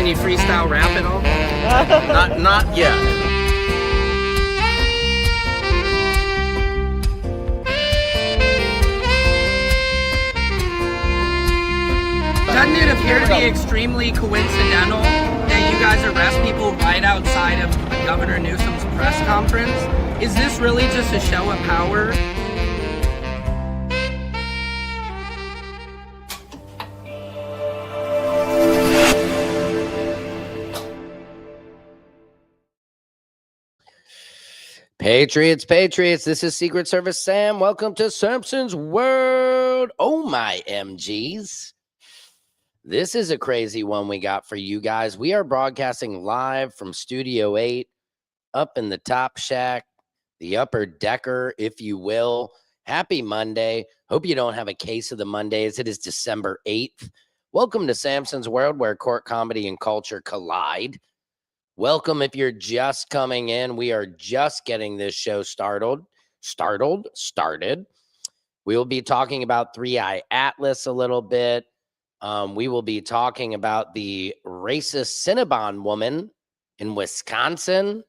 Can you freestyle rap at all? Not yet. Doesn't it appear to be extremely coincidental that you guys arrest people right outside of Governor Newsom's press conference? Is this really just a show of power? Patriots, this is Secret Service Sam. Welcome to Samson's World. Oh, my MGs. This is a crazy one we got for you guys. We are broadcasting live from Studio 8 up in the Top Shack, the upper decker, if you will. Happy Monday. Hope you don't have a case of the Mondays. It is December 8th. Welcome to Samson's World, where court, comedy, and culture collide. Welcome if you're just coming in. We are just getting this show started. We will be talking about 3i Atlas a little bit. We will be talking about the racist Cinnabon woman in Wisconsin.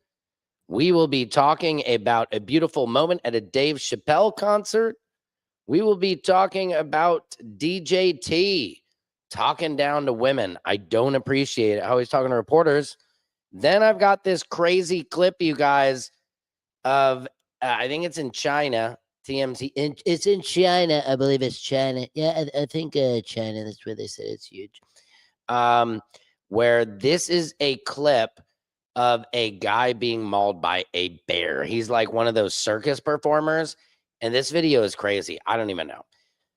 We will be talking about a beautiful moment at a Dave Chappelle concert. We will be talking about DJT talking down to women. I don't appreciate it. How he's talking to reporters. Then I've got this crazy clip, you guys, of, I think it's in China, TMZ. It's in China. I believe it's China. Yeah, I think China, that's where they said it's huge. Where this is a clip of a guy being mauled by a bear. He's like one of those circus performers. And this video is crazy. I don't even know.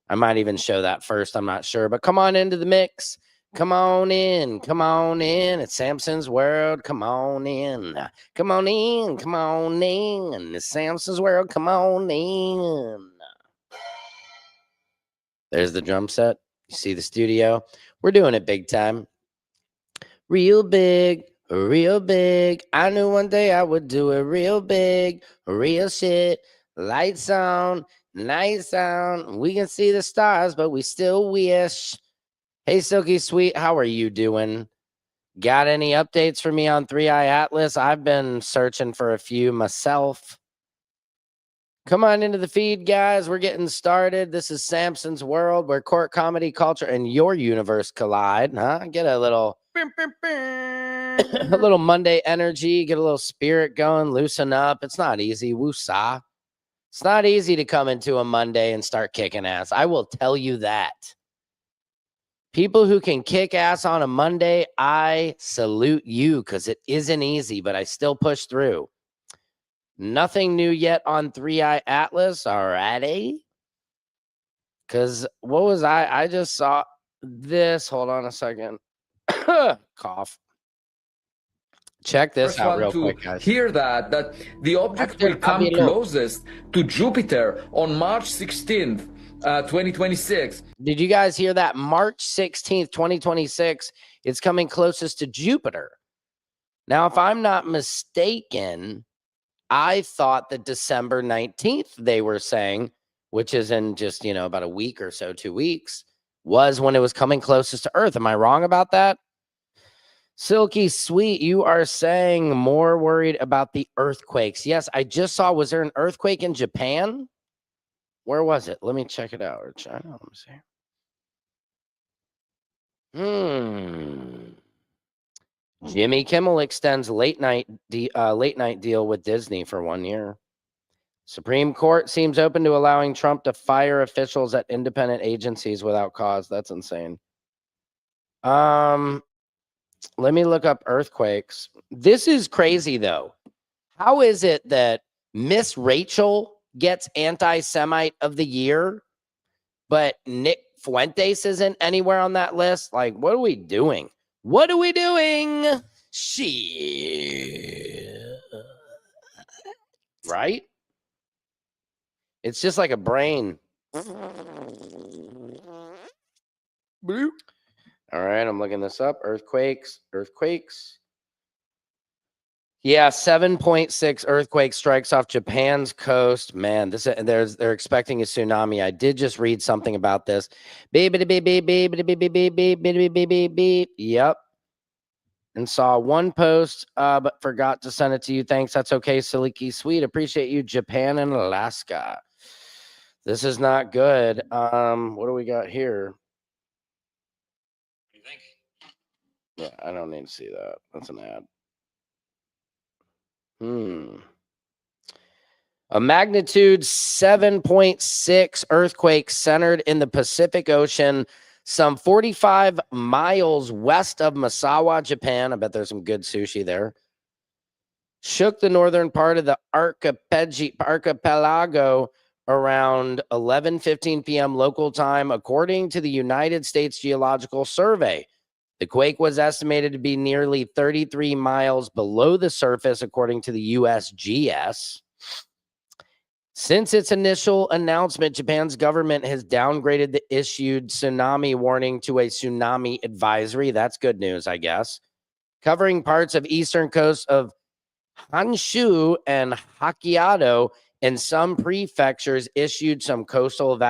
I might even show that first. I'm not sure. But come on into the mix. Come on in. Come on in. It's Samson's World. Come on in. Come on in. Come on in. It's Samson's World. Come on in. There's the drum set. You see the studio. We're doing it big time. Real big. Real big. I knew one day I would do it real big. Real shit. Lights on. Nights on. We can see the stars, but we still wish. Hey, Silky Sweet, how are you doing? Got any updates for me on 3i Atlas? I've been searching for a few myself. Come on into the feed, guys. We're getting started. This is Samson's World, where court, comedy, culture, and your universe collide. Huh? Get a little, a little Monday energy. Get a little spirit going. Loosen up. It's not easy. Woosah. It's not easy to come into a Monday and start kicking ass. I will tell you that. People who can kick ass on a Monday, I salute you, because it isn't easy, but I still push through. Nothing new yet on 3i Atlas. Alrighty. Because what was I just saw this. Hold on a second. Cough. Check this out real quick, guys. Hear that the object will come closest to Jupiter on March 16th. 2026. Did you guys hear that? March 16th, 2026. It's coming closest to Jupiter. Now, if I'm not mistaken, I thought that December 19th, they were saying, which is in just, about a week or so, 2 weeks, was when it was coming closest to Earth. Am I wrong about that? Silky Sweet, you are saying more worried about the earthquakes. Yes, I just saw, was there an earthquake in Japan? Where was it? Let me check it out. Or China. Let me see. Jimmy Kimmel extends late night deal with Disney for 1 year. Supreme Court seems open to allowing Trump to fire officials at independent agencies without cause. That's insane. Let me look up earthquakes. This is crazy though. How is it that Miss Rachel gets anti-Semite of the year, but Nick Fuentes isn't anywhere on that list? Like, what are we doing? What are we doing? Shit. Right? It's just like a brain. All right, I'm looking this up. Earthquakes. Yeah, 7.6 earthquake strikes off Japan's coast. Man, they're expecting a tsunami. I did just read something about this. Beep, beep, beep, beep, beep, beep, beep, beep, beep, beep, beep, beep, beep. Yep. and saw one post, but forgot to send it to you. Thanks. That's okay, Siliki Sweet. Appreciate you, Japan and Alaska. This is not good. What do we got here? What do you think? Yeah, I don't need to see that. That's an ad. A magnitude 7.6 earthquake centered in the Pacific Ocean, some 45 miles west of Misawa, Japan. I bet there's some good sushi there. Shook the northern part of the archipelago around 11:15 p.m. local time, according to the United States Geological Survey. The quake was estimated to be nearly 33 miles below the surface, according to the USGS. Since its initial announcement, Japan's government has downgraded the issued tsunami warning to a tsunami advisory. That's good news, I guess. Covering parts of eastern coast of Honshu and Hokkaido, and some prefectures issued some coastal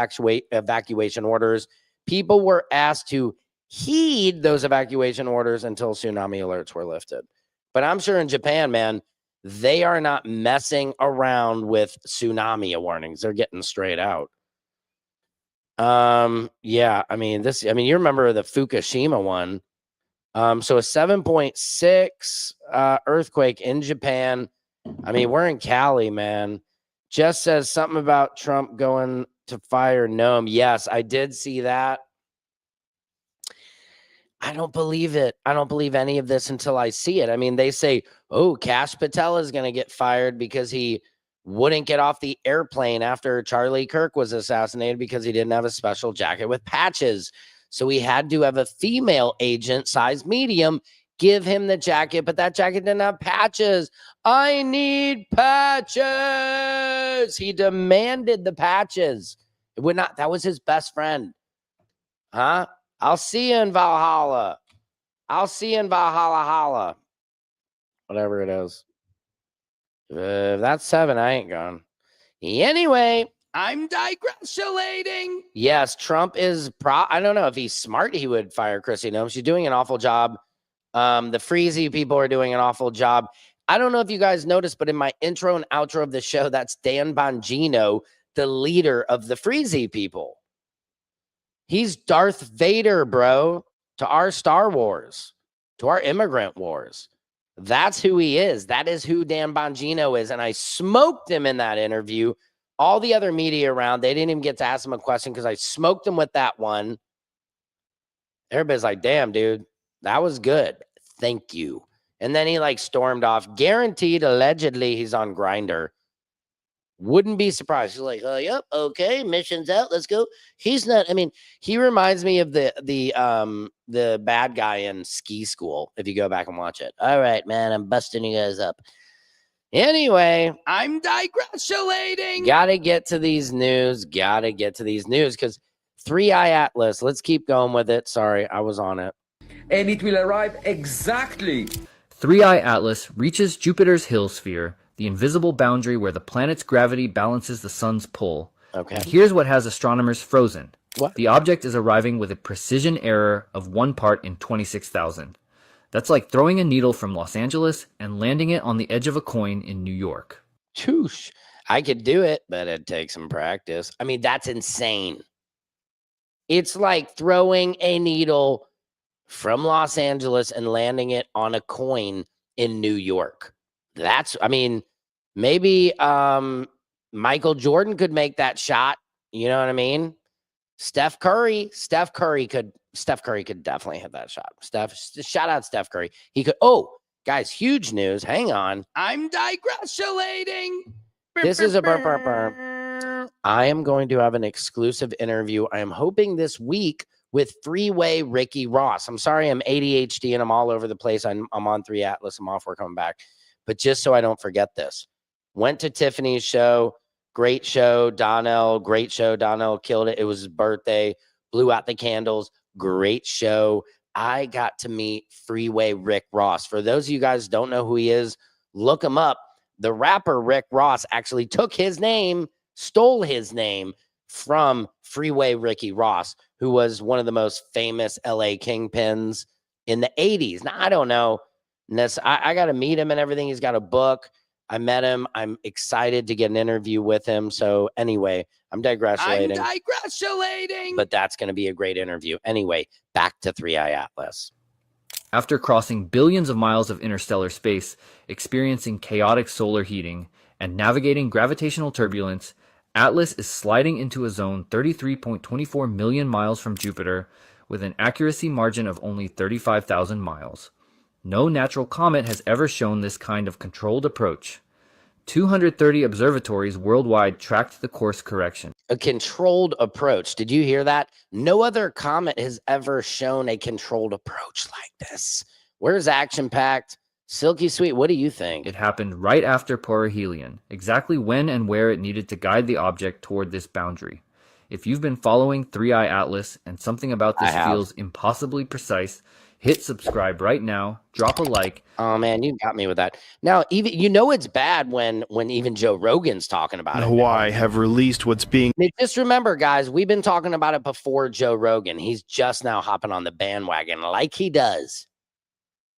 evacuation orders. People were asked to heed those evacuation orders until tsunami alerts were lifted. But I'm sure in Japan, man, they are not messing around with tsunami warnings. They're getting straight out. Yeah, you remember the Fukushima one. So a 7.6 earthquake in Japan. I mean, we're in Cali, man. Just says something about Trump going to fire Noam. Yes, I did see that. I don't believe it. I don't believe any of this until I see it. I mean, they say, oh, Kash Patel is going to get fired because he wouldn't get off the airplane after Charlie Kirk was assassinated because he didn't have a special jacket with patches. So he had to have a female agent, size medium, give him the jacket, but that jacket didn't have patches. I need patches. He demanded the patches. It would not. That was his best friend. Huh? I'll see you in Valhalla. I'll see you in Valhalla. Whatever it is. If that's 7, I ain't gone. Anyway, I'm digressulating. Yes, Trump is I don't know if he's smart, he would fire Kristi Noem. She's doing an awful job. The Freezy people are doing an awful job. I don't know if you guys noticed, but in my intro and outro of the show, that's Dan Bongino, the leader of the Freezy people. He's Darth Vader, bro, to our Star Wars, to our immigrant wars. That's who he is. That is who Dan Bongino is. And I smoked him in that interview. All the other media around, they didn't even get to ask him a question because I smoked him with that one. Everybody's like, damn, dude, that was good. Thank you. And then he stormed off. Guaranteed, allegedly, he's on Grindr. Wouldn't be surprised. He's like, yep, okay, mission's out, let's go. He's not. I mean, he reminds me of the bad guy in Ski School. If you go back and watch it. All right, man, I'm busting you guys up. Anyway, I'm digressulating. Gotta get to these news because 3i Atlas. Let's keep going with it. Sorry, I was on it. And it will arrive exactly. 3i Atlas reaches Jupiter's hill sphere, the invisible boundary where the planet's gravity balances the sun's pull. Okay. And here's what has astronomers frozen. What? The object is arriving with a precision error of 1 part in 26,000. That's like throwing a needle from Los Angeles and landing it on the edge of a coin in New York. Choosh. I could do it, but it'd take some practice. I mean, that's insane. It's like throwing a needle from Los Angeles and landing it on a coin in New York. Maybe Michael Jordan could make that shot. You know what I mean? Steph Curry could definitely hit that shot. Shout out Steph Curry. He could. Oh, guys, huge news. Hang on. I'm digressulating. This is a burp. I am going to have an exclusive interview. I am hoping this week with Freeway Ricky Ross. I'm sorry, I'm ADHD and I'm all over the place. I'm on 3 Atlas. I'm off. We're coming back. But just so I don't forget this. Went to Tiffany's show. Great show. Donnell, great show. Donnell killed it. It was his birthday. Blew out the candles. Great show. I got to meet Freeway Rick Ross. For those of you guys who don't know who he is, look him up. The rapper Rick Ross actually took his name, stole his name from Freeway Ricky Ross, who was one of the most famous LA kingpins in the 80s. Now, I don't know. I got to meet him and everything. He's got a book. I met him. I'm excited to get an interview with him. So anyway, I'm digressing. But that's going to be a great interview. Anyway, back to 3i Atlas. After crossing billions of miles of interstellar space, experiencing chaotic solar heating, and navigating gravitational turbulence, Atlas is sliding into a zone 33.24 million miles from Jupiter with an accuracy margin of only 35,000 miles. No natural comet has ever shown this kind of controlled approach. 230 observatories worldwide tracked the course correction. A controlled approach. Did you hear that? No other comet has ever shown a controlled approach like this. Where's action-packed? Silky sweet, what do you think? It happened right after perihelion, exactly when and where it needed to guide the object toward this boundary. If you've been following 3i Atlas and something about this feels impossibly precise, hit subscribe right now, drop a like. Oh man, you got me with that. Now, even it's bad when even Joe Rogan's talking about it. Hawaii have released what's being. Just remember, guys, we've been talking about it before Joe Rogan. He's just now hopping on the bandwagon like he does.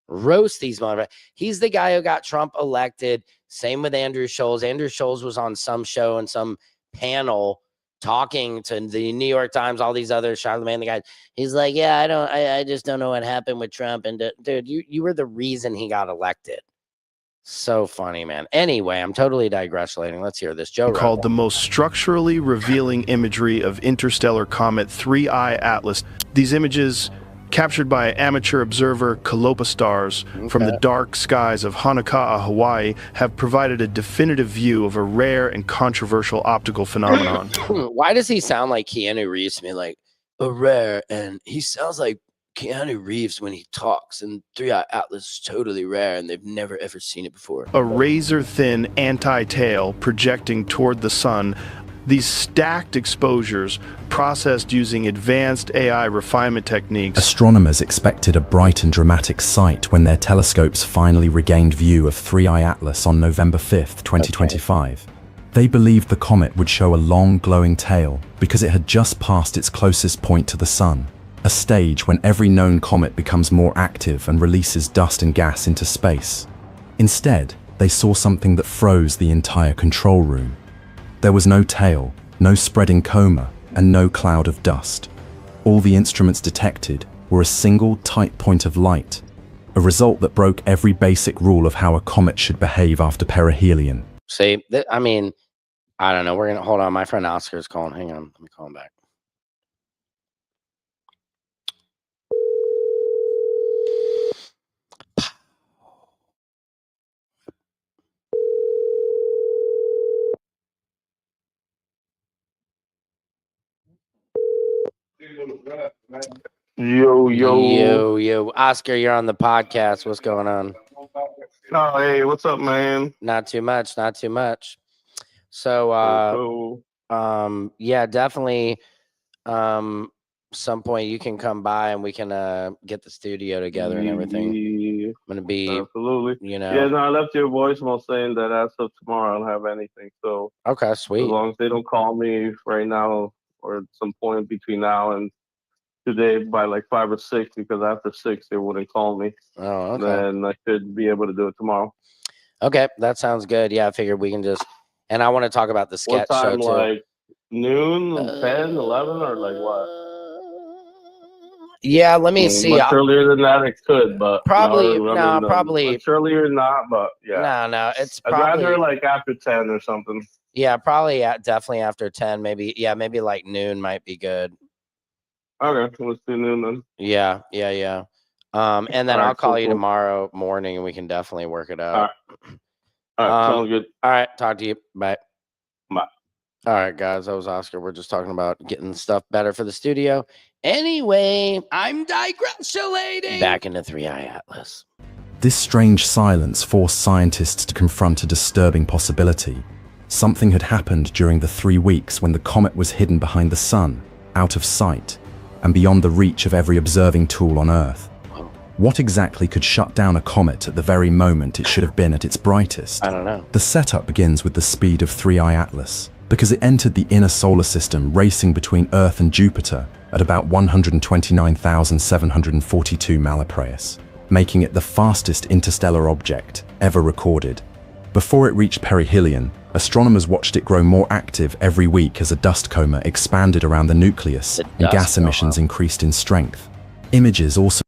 Roast these motherfuckers. He's the guy who got Trump elected. Same with Andrew Schultz. Andrew Schultz was on some show and some panel talking to the New York Times, all these other Charlemagne the guys. He's like, yeah, I just don't know what happened with Trump. And dude, you were the reason he got elected. So funny, man. Anyway, I'm totally digressing. Let's hear this. Joe Called Rogan. the most structurally revealing imagery of interstellar comet 3i Atlas. These images, captured by amateur observer Kalopa stars from the dark skies of Hanaka'a, Hawaii, have provided a definitive view of a rare and controversial optical phenomenon. Why does he sound like Keanu Reeves to me? Like, a rare, and he sounds like Keanu Reeves when he talks, and 3i Atlas is totally rare, and they've never ever seen it before. A razor-thin anti-tail projecting toward the sun. These stacked exposures, processed using advanced AI refinement techniques. Astronomers expected a bright and dramatic sight when their telescopes finally regained view of 3i Atlas on November 5th, 2025. They believed the comet would show a long, glowing tail because it had just passed its closest point to the sun, a stage when every known comet becomes more active and releases dust and gas into space. Instead, they saw something that froze the entire control room. There was no tail, no spreading coma, and no cloud of dust. All the instruments detected were a single tight point of light, a result that broke every basic rule of how a comet should behave after perihelion. See, I mean, I don't know. We're going to hold on. My friend Oscar's calling. Hang on. Let me call him back. Yo. Oscar, you're on the podcast. What's going on? Oh, hey, what's up, man? Not too much. So, yeah, definitely. Some point you can come by and we can get the studio together and everything. I'm gonna be Absolutely. You know. Yeah, no, I left your voicemail saying that as of tomorrow I don't have anything. So okay, sweet. As long as they don't call me right now or at some point between now and today by like 5 or 6, because after 6 they wouldn't call me. Oh, okay. Then I should be able to do it tomorrow. Okay, that sounds good. Yeah, I figured we can just. And I want to talk about the sketch what time, show too. like noon, 10, 11, or like what? Yeah, let me see. Much earlier than that it could, but probably probably much earlier not, but yeah. No, it's I'd probably rather like after 10 or something. Yeah, probably definitely after 10, maybe. Yeah, maybe like noon might be good. Okay, let's do noon then. Yeah. And then I'll call you tomorrow morning and we can definitely work it out. All right, sounds good. All right, talk to you. Bye. Bye. All right, guys, that was Oscar. We're just talking about getting stuff better for the studio. Anyway, I'm digressing. Back into 3i Atlas. This strange silence forced scientists to confront a disturbing possibility. Something had happened during the 3 weeks when the comet was hidden behind the sun, out of sight, and beyond the reach of every observing tool on Earth. What exactly could shut down a comet at the very moment it should have been at its brightest? I don't know. The setup begins with the speed of 3i Atlas, because it entered the inner solar system racing between Earth and Jupiter at about 129,742 Malapraeus. making it the fastest interstellar object ever recorded. Before it reached perihelion, astronomers watched it grow more active every week as a dust coma expanded around the nucleus and gas emissions increased in strength. Images also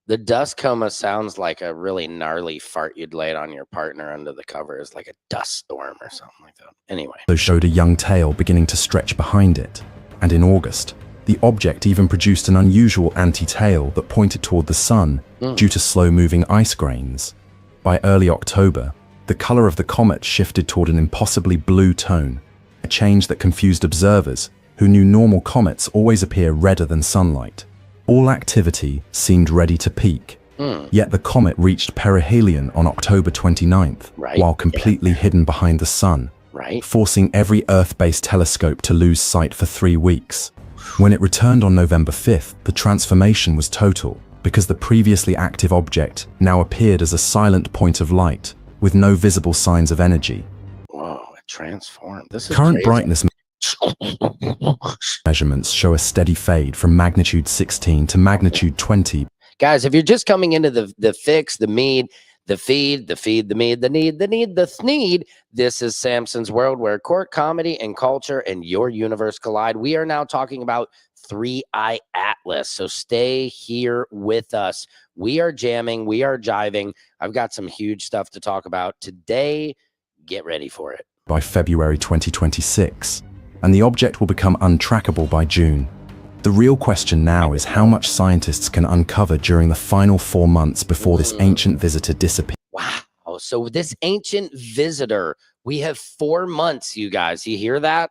The dust coma sounds like a really gnarly fart you'd lay it on your partner under the covers, like a dust storm or something like that. Anyway. showed a young tail beginning to stretch behind it, and in August, the object even produced an unusual anti-tail that pointed toward the sun due to slow-moving ice grains. By early October, the color of the comet shifted toward an impossibly blue tone, a change that confused observers who knew normal comets always appear redder than sunlight. All activity seemed ready to peak, yet the comet reached perihelion on October 29th, while completely hidden behind the sun, forcing every Earth-based telescope to lose sight for 3 weeks. When it returned on November 5th, the transformation was total, because the previously active object now appeared as a silent point of light, with no visible signs of energy. Whoa, it transformed. This is Current crazy. brightness measurements show a steady fade from magnitude 16 to magnitude 20. Guys, if you're just coming into the fix, the mead, the feed, the mead, the need, the sneed, this is Samson's World, where court, comedy, and culture and your universe collide. We are now talking about 3i Atlas, so stay here with us. We are jamming, we are jiving. I've got some huge stuff to talk about today. Get ready for it. By February 2026, and the object will become untrackable by June. The real question now is how much scientists can uncover during the final 4 months before this ancient visitor disappears. Wow, so this ancient visitor, we have 4 months, you guys. You hear that?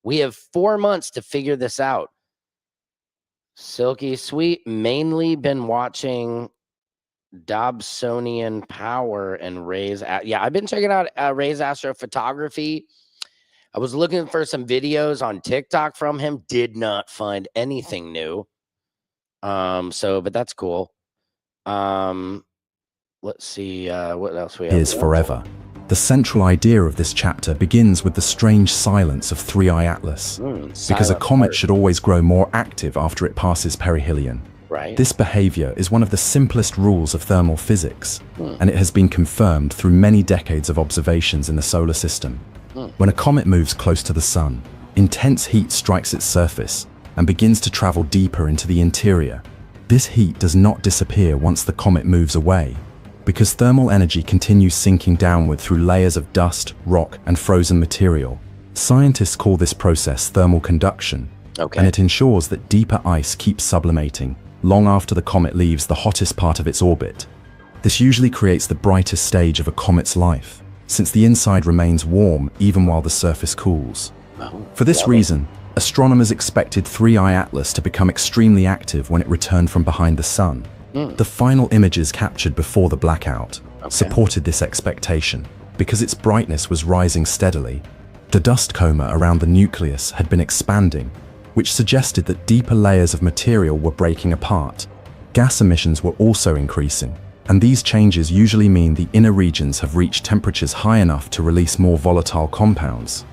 We have 4 months to figure this out. Silky Sweet, mainly been watching Dobsonian Power and Ray's. Yeah, I've been checking out Ray's astrophotography. I was looking for some videos on TikTok from him. Did not find anything new. But that's cool. Let's see what else we have. Is forever. The central idea of this chapter begins with the strange silence of 3i Atlas, because a comet should always grow more active after it passes perihelion. Right. This behavior is one of the simplest rules of thermal physics, and it has been confirmed through many decades of observations in the solar system. When a comet moves close to the sun, intense heat strikes its surface and begins to travel deeper into the interior. This heat does not disappear once the comet moves away, because thermal energy continues sinking downward through layers of dust, rock, and frozen material. Scientists call this process thermal conduction, and it ensures that deeper ice keeps sublimating long after the comet leaves the hottest part of its orbit. This usually creates the brightest stage of a comet's life, since the inside remains warm even while the surface cools. For this reason, astronomers expected 3i Atlas to become extremely active when it returned from behind the sun. The final images captured before the blackout supported this expectation, because its brightness was rising steadily. The dust coma around the nucleus had been expanding, which suggested that deeper layers of material were breaking apart. Gas emissions were also increasing, and these changes usually mean the inner regions have reached temperatures high enough to release more volatile compounds.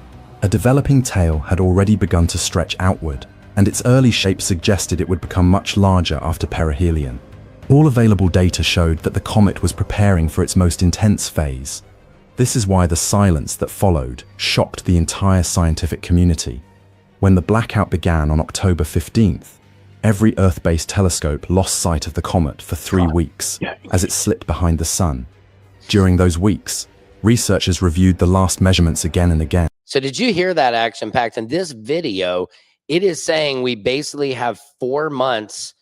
A developing tail had already begun to stretch outward, and its early shape suggested it would become much larger after perihelion. All available data showed that the comet was preparing for its most intense phase. This is why the silence that followed shocked the entire scientific community. When the blackout began on October 15th, every Earth-based telescope lost sight of the comet for 3 weeks as it slipped behind the sun. During those weeks, researchers reviewed the last measurements again and again. So did you hear that, Action Packed? In this video, it is saying we basically have 4 months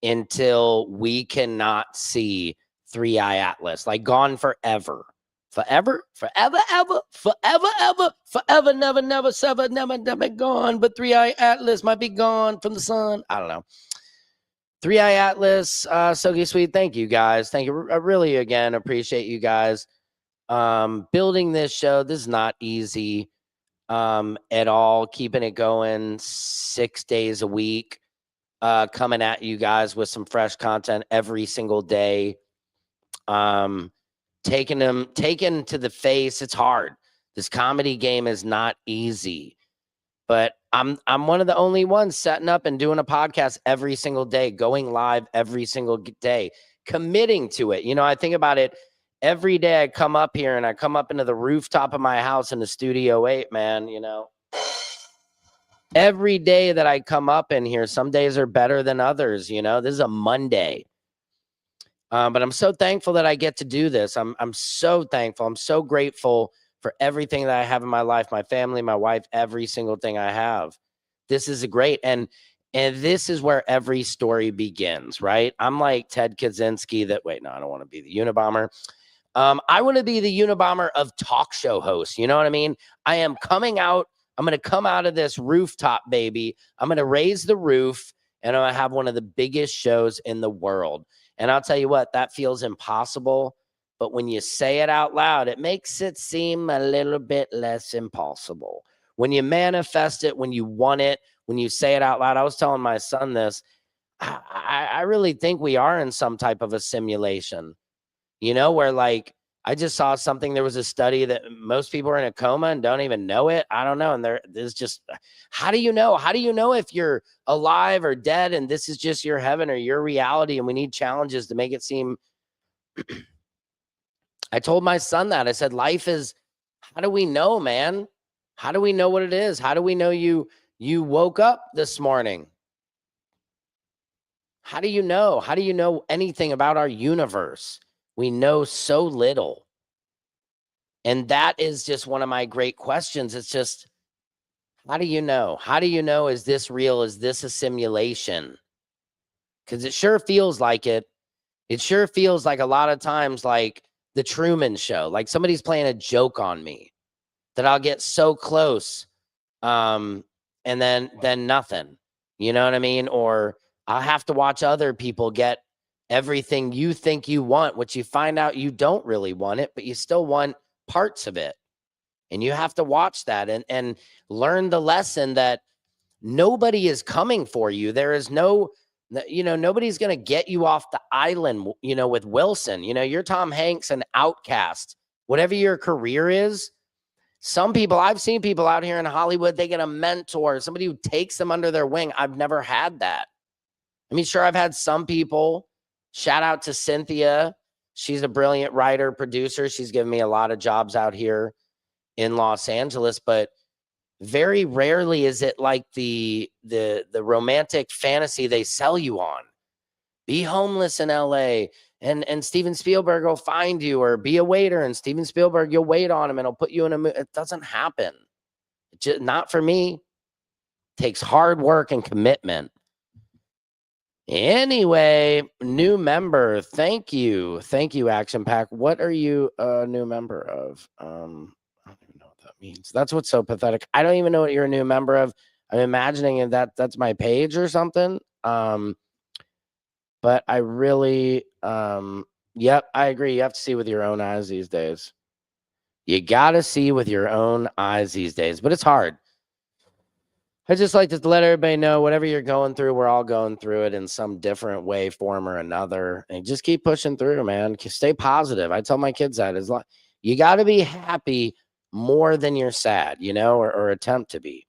until we cannot see 3i Atlas, like gone forever. Forever, forever, ever, forever, ever, forever, never, never, sever, never, never gone. But 3i Atlas might be gone from the sun. I don't know. 3i Atlas, Silky Sweet, thank you guys. Thank you. I really, again, appreciate you guys building this show. This is not easy at all. Keeping it going 6 days a week, coming at you guys with some fresh content every single day. Taken to the face. It's hard. This comedy game is not easy, but I'm one of the only ones setting up and doing a podcast every single day, going live every single day. committing to it. I think about it every day. I come up here and I come up into the rooftop of my house in the Studio 8, man, Every day that I come up in here, some days are better than others, This is a Monday. But I'm so thankful that I get to do this. I'm so thankful. I'm so grateful for everything that I have in my life, my family, my wife, every single thing I have. This is great. And this is where every story begins, right? I'm like Ted Kaczynski I don't want to be the Unabomber. I want to be the Unabomber of talk show hosts. You know what I mean? I am coming out. I'm going to come out of this rooftop, baby. I'm going to raise the roof and I'm going to have one of the biggest shows in the world. And I'll tell you what, that feels impossible. But when you say it out loud, it makes it seem a little bit less impossible. When you manifest it, when you want it, when you say it out loud, I was telling my son this, I really think we are in some type of a simulation, where like, I just saw something. There was a study that most people are in a coma and don't even know it. I don't know. And there's just, how do you know? How do you know if you're alive or dead and this is just your heaven or your reality? And we need challenges to make it seem. I told my son that. I said, life is, how do we know, man? How do we know what it is? How do we know you woke up this morning? How do you know? How do you know anything about our universe? We know so little. And that is just one of my great questions. It's just, how do you know? How do you know, is this real? Is this a simulation? Because it sure feels like it. It sure feels like a lot of times like the Truman Show, like somebody's playing a joke on me that I'll get so close and then nothing. You know what I mean? Or I'll have to watch other people get everything you think you want, which you find out you don't really want it, but you still want parts of it. And you have to watch that and learn the lesson that nobody is coming for you. There is nobody's going to get you off the island, with Wilson. You're Tom Hanks, an outcast, whatever your career is. Some people, I've seen people out here in Hollywood, they get a mentor, somebody who takes them under their wing. I've never had that. I mean, sure, I've had some people. Shout out to Cynthia. She's a brilliant writer, producer. She's given me a lot of jobs out here in Los Angeles, but very rarely is it like the romantic fantasy they sell you on. Be homeless in LA and Steven Spielberg will find you, or be a waiter and Steven Spielberg, you'll wait on him and he'll put you in a movie. It doesn't happen. Just not for me. It takes hard work and commitment. Anyway, new member. Thank you. Thank you, Action Pack. What are you a new member of? I don't even know what that means. That's what's so pathetic. I don't even know what you're a new member of. I'm imagining that's my page or something. But I really, yep, I agree. You have to see with your own eyes these days. You got to see with your own eyes these days, but it's hard. I just like to let everybody know whatever you're going through, we're all going through it in some different way, form, or another. And just keep pushing through, man. Stay positive. I tell my kids that you got to be happy more than you're sad, or attempt to be.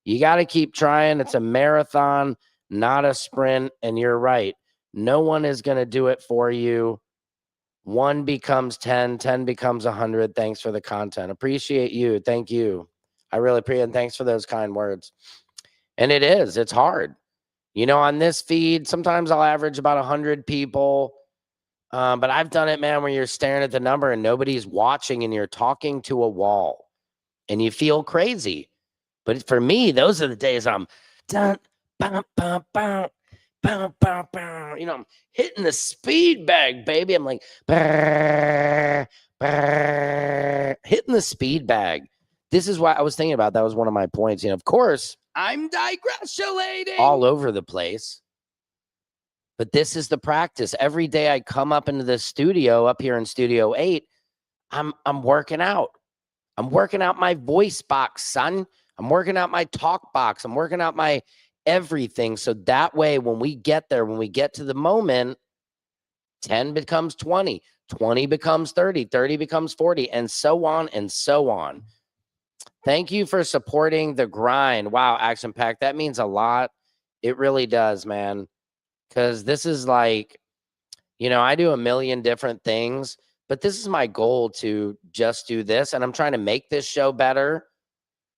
You got to keep trying. It's a marathon, not a sprint. And you're right. No one is going to do it for you. 1 becomes 10, 10 becomes 100. Thanks for the content. Appreciate you. Thank you. I really appreciate it. And thanks for those kind words. And it's hard. On this feed, sometimes I'll average about 100 people. But I've done it, man, where you're staring at the number and nobody's watching and you're talking to a wall and you feel crazy. But for me, those are the days I'm done. Bum, bum, bum. Bow, bow, bow. I'm hitting the speed bag, baby. I'm like, bah, bah, hitting the speed bag. This is why I was thinking about. That was one of my points. Of course, I'm digressulating all over the place. But this is the practice. Every day I come up into the studio up here in Studio 8, I'm working out. I'm working out my voice box, son. I'm working out my talk box. I'm working out my everything. So that way, when we get there, when we get to the moment, 10 becomes 20, 20 becomes 30, 30 becomes 40, and so on and so on. Thank you for supporting the grind. Wow, Action Pack. That means a lot. It really does, man. Because this is like, You know, I do a million different things, but this is my goal to just do this. And I'm trying to make this show better.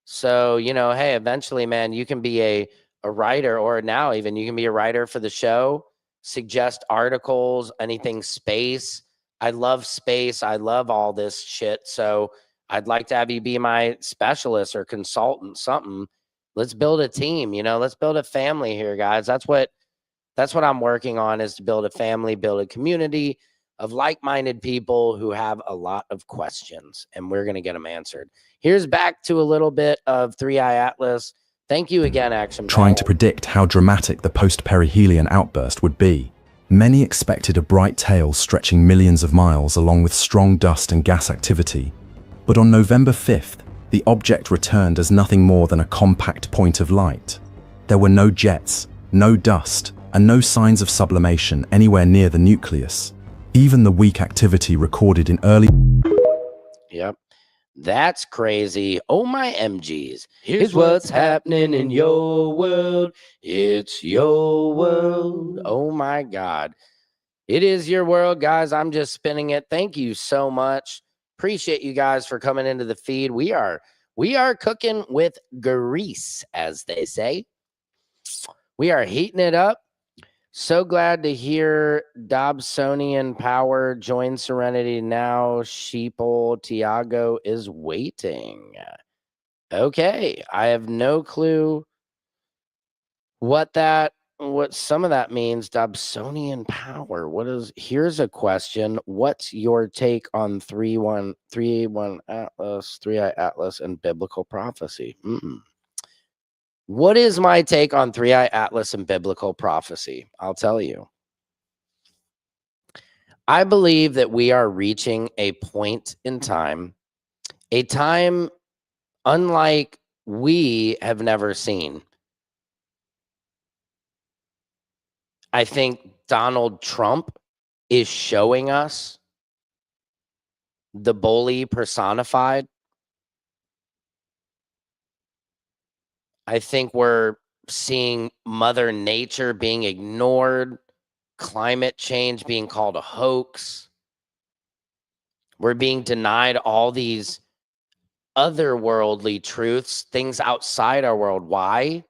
So, you know, hey, eventually, man, you can be a writer, or now even you can be a writer for the show, suggest articles, anything space. I love space. I love all this shit. So I'd like to have you be my specialist or consultant, something. Let's build a team, you know, let's build a family here, guys. That's what I'm working on, is to build a family, build a community of like-minded people who have a lot of questions, and we're going to get them answered. Here's back to a little bit of 3i Atlas. Thank you again, Action Trying Paul. to predict how dramatic the post-perihelion outburst would be. Many expected a bright tail stretching millions of miles along with strong dust and gas activity. But on November 5th, the object returned as nothing more than a compact point of light. There were no jets, no dust, and no signs of sublimation anywhere near the nucleus. Even the weak activity recorded in early... Yep. That's crazy. Oh, my MGs. Here's what's happening in your world. It's your world. Oh, my God. It is your world, guys. I'm just spinning it. Thank you so much. Appreciate you guys for coming into the feed. We are cooking with grease, as they say. We are heating it up. So glad to hear Dobsonian Power join Serenity now. Sheeple Tiago is waiting. Okay, I have no clue what some of that means. Dobsonian Power. Here's a question. What's your take on 3.1 Atlas, 3i Atlas, and biblical prophecy? What is my take on 3i Atlas and biblical prophecy? I'll tell you. I believe that we are reaching a point in time, a time unlike we have never seen. I think Donald Trump is showing us the bully personified. I think we're seeing Mother Nature being ignored, climate change being called a hoax. We're being denied all these otherworldly truths, things outside our world. Why?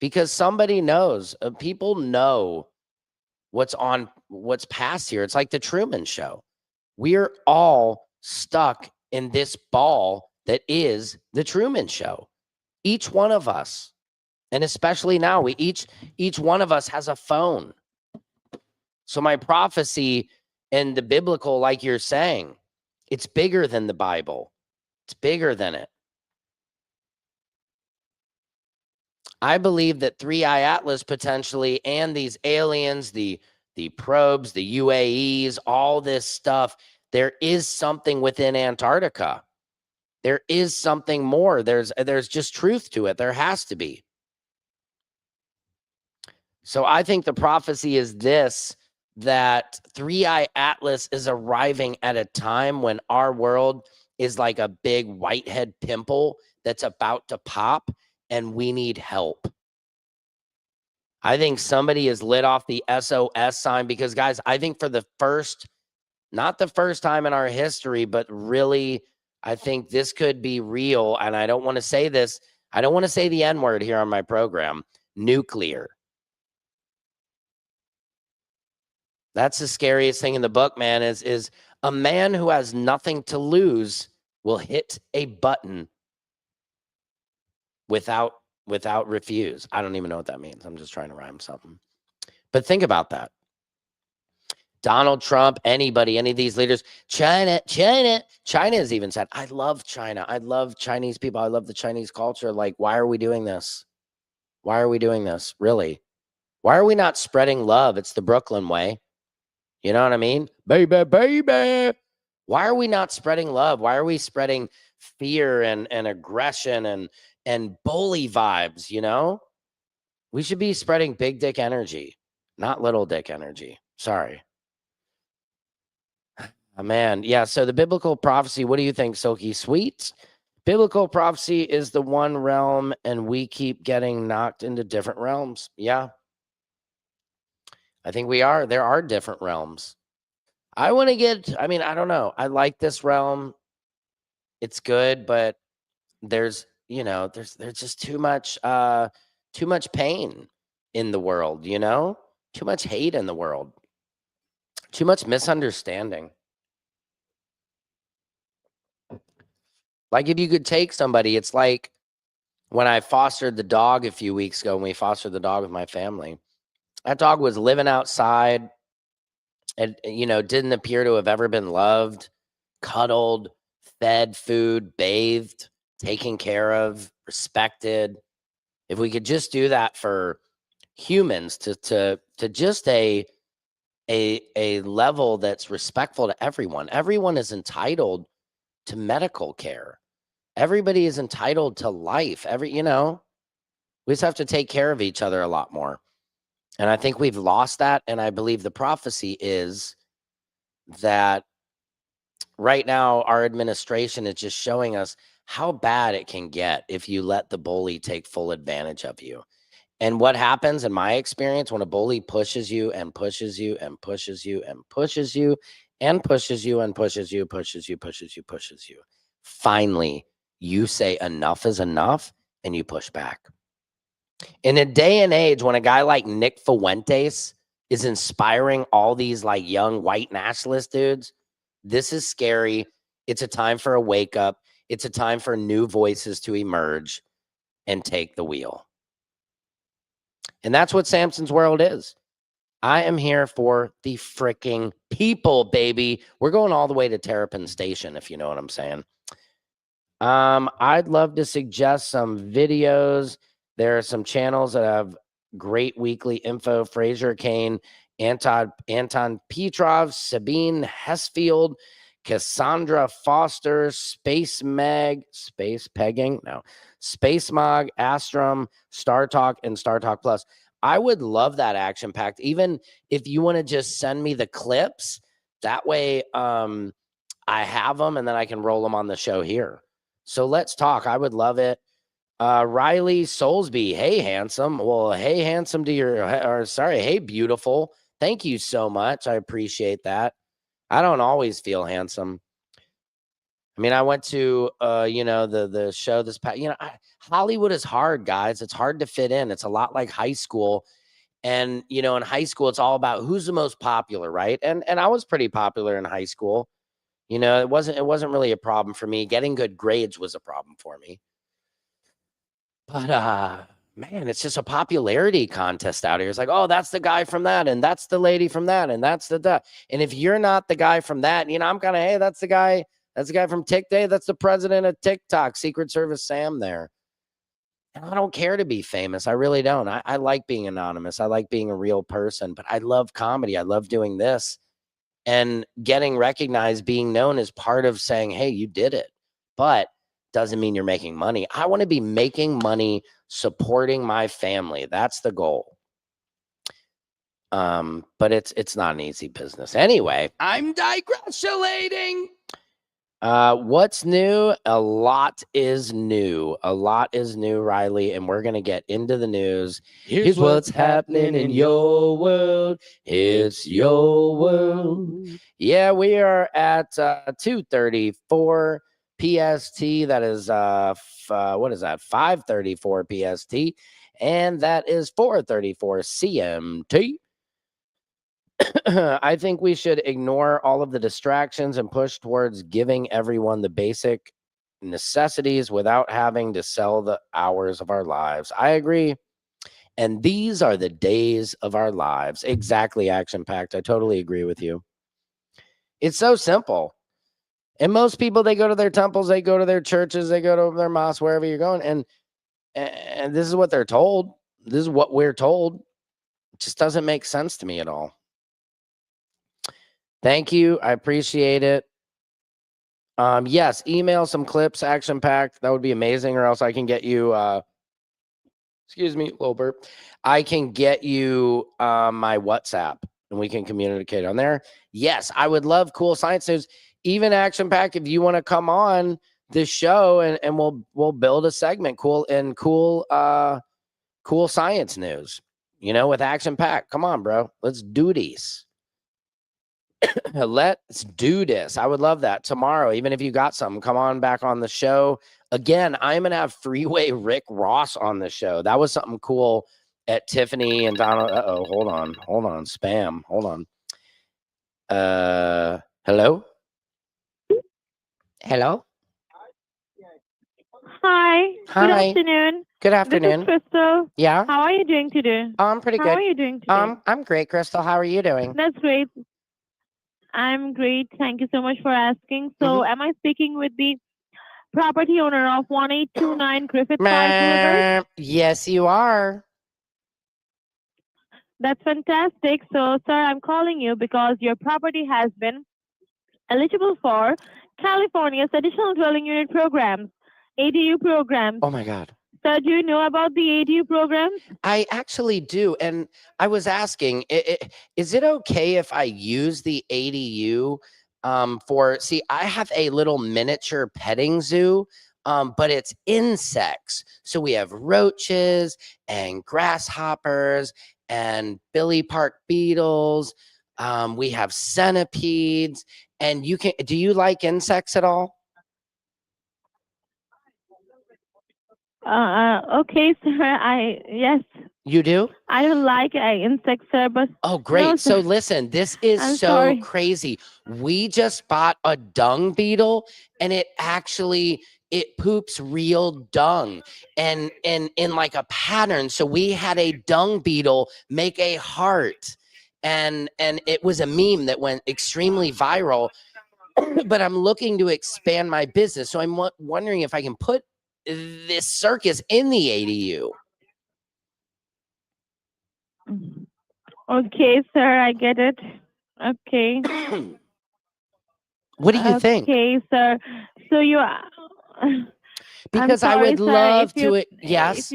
Because somebody knows. People know what's past here. It's like the Truman Show. We're all stuck in this ball that is the Truman Show. Each one of us, and especially now, each one of us has a phone. So my prophecy and the biblical, like you're saying, it's bigger than the Bible. It's bigger than it. I believe that 3i Atlas potentially, and these aliens, the probes, the UAEs, all this stuff, there is something within Antarctica. There is something more. There's just truth to it. There has to be. So I think the prophecy is this, that 3i Atlas is arriving at a time when our world is like a big whitehead pimple that's about to pop, and we need help. I think somebody has lit off the SOS sign, because, guys, I think for not the first time in our history, but really, I think this could be real. And I don't want to say this. I don't want to say the N word here on my program. Nuclear. That's the scariest thing in the book, man, is a man who has nothing to lose will hit a button without refuse. I don't even know what that means. I'm just trying to rhyme something. But think about that. Donald Trump, anybody, any of these leaders, China has even said, I love China. I love Chinese people. I love the Chinese culture. Like, why are we doing this? Why are we doing this? Really? Why are we not spreading love? It's the Brooklyn way. You know what I mean? Baby, baby. Why are we not spreading love? Why are we spreading fear and aggression and bully vibes, you know? We should be spreading big dick energy, not little dick energy. Sorry. Oh, man. Yeah, so the biblical prophecy, what do you think, Silky Sweet? Biblical prophecy is the one realm, and we keep getting knocked into different realms. Yeah. I think we are. There are different realms. I want to get, I mean, I don't know. I like this realm. It's good, but there's, there's just too much pain in the world, too much hate in the world, too much misunderstanding. Like if you could take somebody, it's like when I fostered the dog a few weeks ago, when we fostered the dog with my family, that dog was living outside and, didn't appear to have ever been loved, cuddled, fed food, bathed, taken care of, respected. If we could just do that for humans to just a level that's respectful to everyone. Everyone is entitled to medical care. Everybody is entitled to life. We just have to take care of each other a lot more. And I think we've lost that. And I believe the prophecy is that right now our administration is just showing us how bad it can get if you let the bully take full advantage of you. And what happens in my experience when a bully pushes you and pushes you and pushes you and pushes you and pushes you and pushes you, pushes you. Finally, you say enough is enough and you push back. In a day and age when a guy like Nick Fuentes is inspiring all these like young white nationalist dudes, this is scary. It's a time for a wake up. It's a time for new voices to emerge and take the wheel. And that's what Samson's World is. I am here for the freaking people, baby. We're going all the way to Terrapin Station, if you know what I'm saying. I'd love to suggest some videos. There are some channels that have great weekly info. Fraser Kane, Anton Petrov, Sabine Hesfield, Cassandra Foster, Space Mag, Space Pegging, no, Space Mog, Astrum, Star Talk, and Star Talk Plus. I would love that action packed. Even if you want to just send me the clips, that way I have them and then I can roll them on the show here. So let's talk. I would love it. Riley Soulsby, hey handsome. Well, hey handsome to hey beautiful. Thank you so much. I appreciate that. I don't always feel handsome. I mean, I went to the show this past, Hollywood is hard, guys. It's hard to fit in. It's a lot like high school. And in high school, it's all about who's the most popular, right? And I was pretty popular in high school. It wasn't really a problem for me. Getting good grades was a problem for me. But man, it's just a popularity contest out here. It's like, oh, that's the guy from that, and that's the lady from that, and that's the. And if you're not the guy from that, I'm kind of, hey, that's the guy from TikTok. That's the president of TikTok, Secret Service Sam there. And I don't care to be famous. I really don't. I like being anonymous. I like being a real person, but I love comedy. I love doing this. And getting recognized, being known is part of saying, hey, you did it. But doesn't mean you're making money. I want to be making money supporting my family. That's the goal. But it's not an easy business. Anyway, I'm digressulating. What's new? A lot is new. A lot is new, Riley, and we're gonna get into the news. Here's what's happening in your world. It's your world. Yeah, we are at 2:34 PST. That is what is that? 5:34 PST, and that is 4:34 CMT. I think we should ignore all of the distractions and push towards giving everyone the basic necessities without having to sell the hours of our lives. I agree. And these are the days of our lives. Exactly, Action Packed. I totally agree with you. It's so simple. And most people, they go to their temples, they go to their churches, they go to their mosques, wherever you're going. And this is what they're told. This is what we're told. It just doesn't make sense to me at all. Thank you. I appreciate it. Yes, email some clips, Action Packed. That would be amazing. Or else I can get you, excuse me, little burp. I can get you my WhatsApp and we can communicate on there. Yes, I would love cool science news. Even Action Packed, if you want to come on this show and we'll build a segment, cool science news, with Action Packed. Come on, bro. Let's do these. Let's do this. I would love that. Tomorrow, even if you got something, come on back on the show. Again, I'm going to have Freeway Rick Ross on the show. That was something cool at Tiffany and Donald. Uh-oh, hold on. Spam. Hold on. Hello? Hello? Hi. Hi. Good afternoon. Good afternoon. This is Crystal. Yeah? How are you doing today? I'm pretty good. How are you doing today? I'm great, Crystal. How are you doing? That's great. I'm great. Thank you so much for asking. So, am I speaking with the property owner of 1829 Griffith Park Boulevard? Yes, you are. That's fantastic. So, sir, I'm calling you because your property has been eligible for California's additional dwelling unit programs, ADU programs. Oh my God. So, do you know about the ADU programs? I actually do. And I was asking, is it okay if I use the ADU see, I have a little miniature petting zoo, but it's insects. So we have roaches and grasshoppers and Billy Park beetles. We have centipedes. And do you like insects at all? Okay, sir. Yes. You do? I don't like insects, sir, but oh, great. no, So sir. listen, this is I'm so sorry. crazy. We just bought a dung beetle, and it poops real dung and in like a pattern. So we had a dung beetle make a heart, and it was a meme that went extremely viral. But I'm looking to expand my business, so I'm wondering if I can put this circus in the ADU. Okay, sir, I get it. Okay. What do you think? Okay, sir. So you are. Because I'm I sorry, would sir, love if you, to. Yes.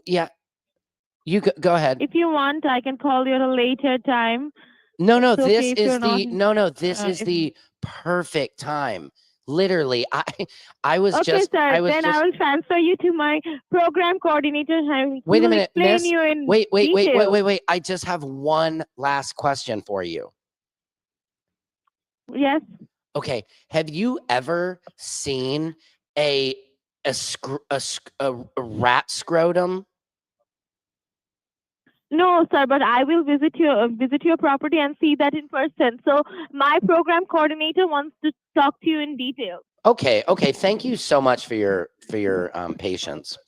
Yeah. You go ahead. If you want, I can call you at a later time. No, It's okay if you're not. This is the perfect time. Literally, I was Okay, just. sir. I was Then just. I will transfer you to my program coordinator. Wait a minute, explain miss. you in Wait. detail. I just have one last question for you. Yes. Okay. Have you ever seen a rat scrotum? No, sir, but I will visit your property and see that in person. So my program coordinator wants to talk to you in detail. Okay. Thank you so much for your patience.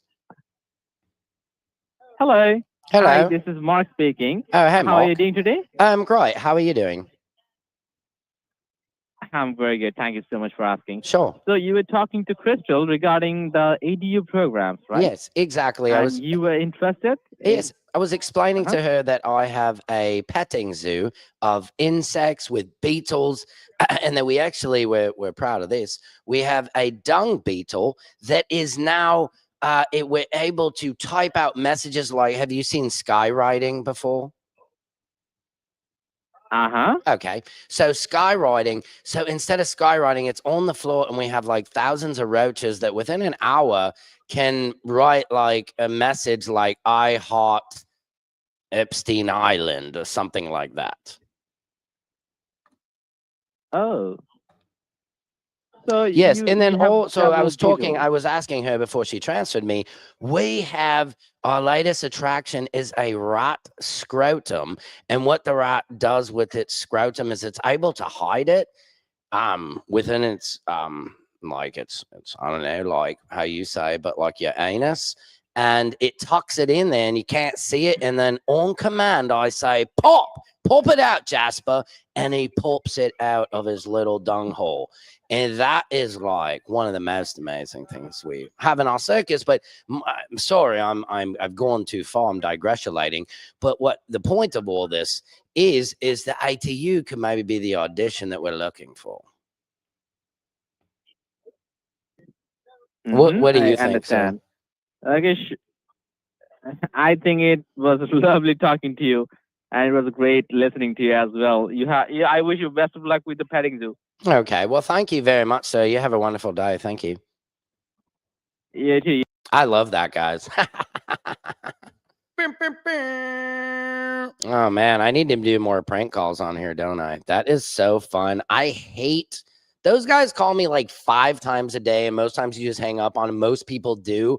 Hello. Hello. Hi, this is Mark speaking. Oh, hey, Mark. How are you doing today? I'm great. How are you doing? I'm very good. Thank you so much for asking. Sure. So you were talking to Crystal regarding the ADU programs, right? Yes, exactly. And you were interested? Yes, I was explaining to her that I have a petting zoo of insects with beetles, and that we're proud of this. We have a dung beetle that is now we're able to type out messages like, have you seen skywriting before? Okay, so skywriting. So instead of skywriting, it's on the floor, and we have like thousands of roaches that within an hour can write like a message like "I heart Epstein Island" or something like that. Oh. So yes, and then I was asking her before she transferred me. We have our latest attraction is a rat scrotum, and what the rat does with its scrotum is it's able to hide it within its like it's I don't know, like how you say, but like your anus, and it tucks it in there and you can't see it, and then on command I say pop it out, Jasper, and he pops it out of his little dung hole. And that is like one of the most amazing things we have in our circus. But I'm sorry, I've gone too far. I'm digressulating. But what the point of all this is the ATU could maybe be the audition that we're looking for. What do you think, sir? Okay, I think it was lovely talking to you, and it was great listening to you as well. I wish you best of luck with the petting zoo. Okay, well, thank you very much, sir. You have a wonderful day. Thank you. Yeah, too. I love that, guys. Oh man, I need to do more prank calls on here, don't I? That is so fun. I hate those guys call me like 5 times a day, and most times you just hang up on them. Most people do.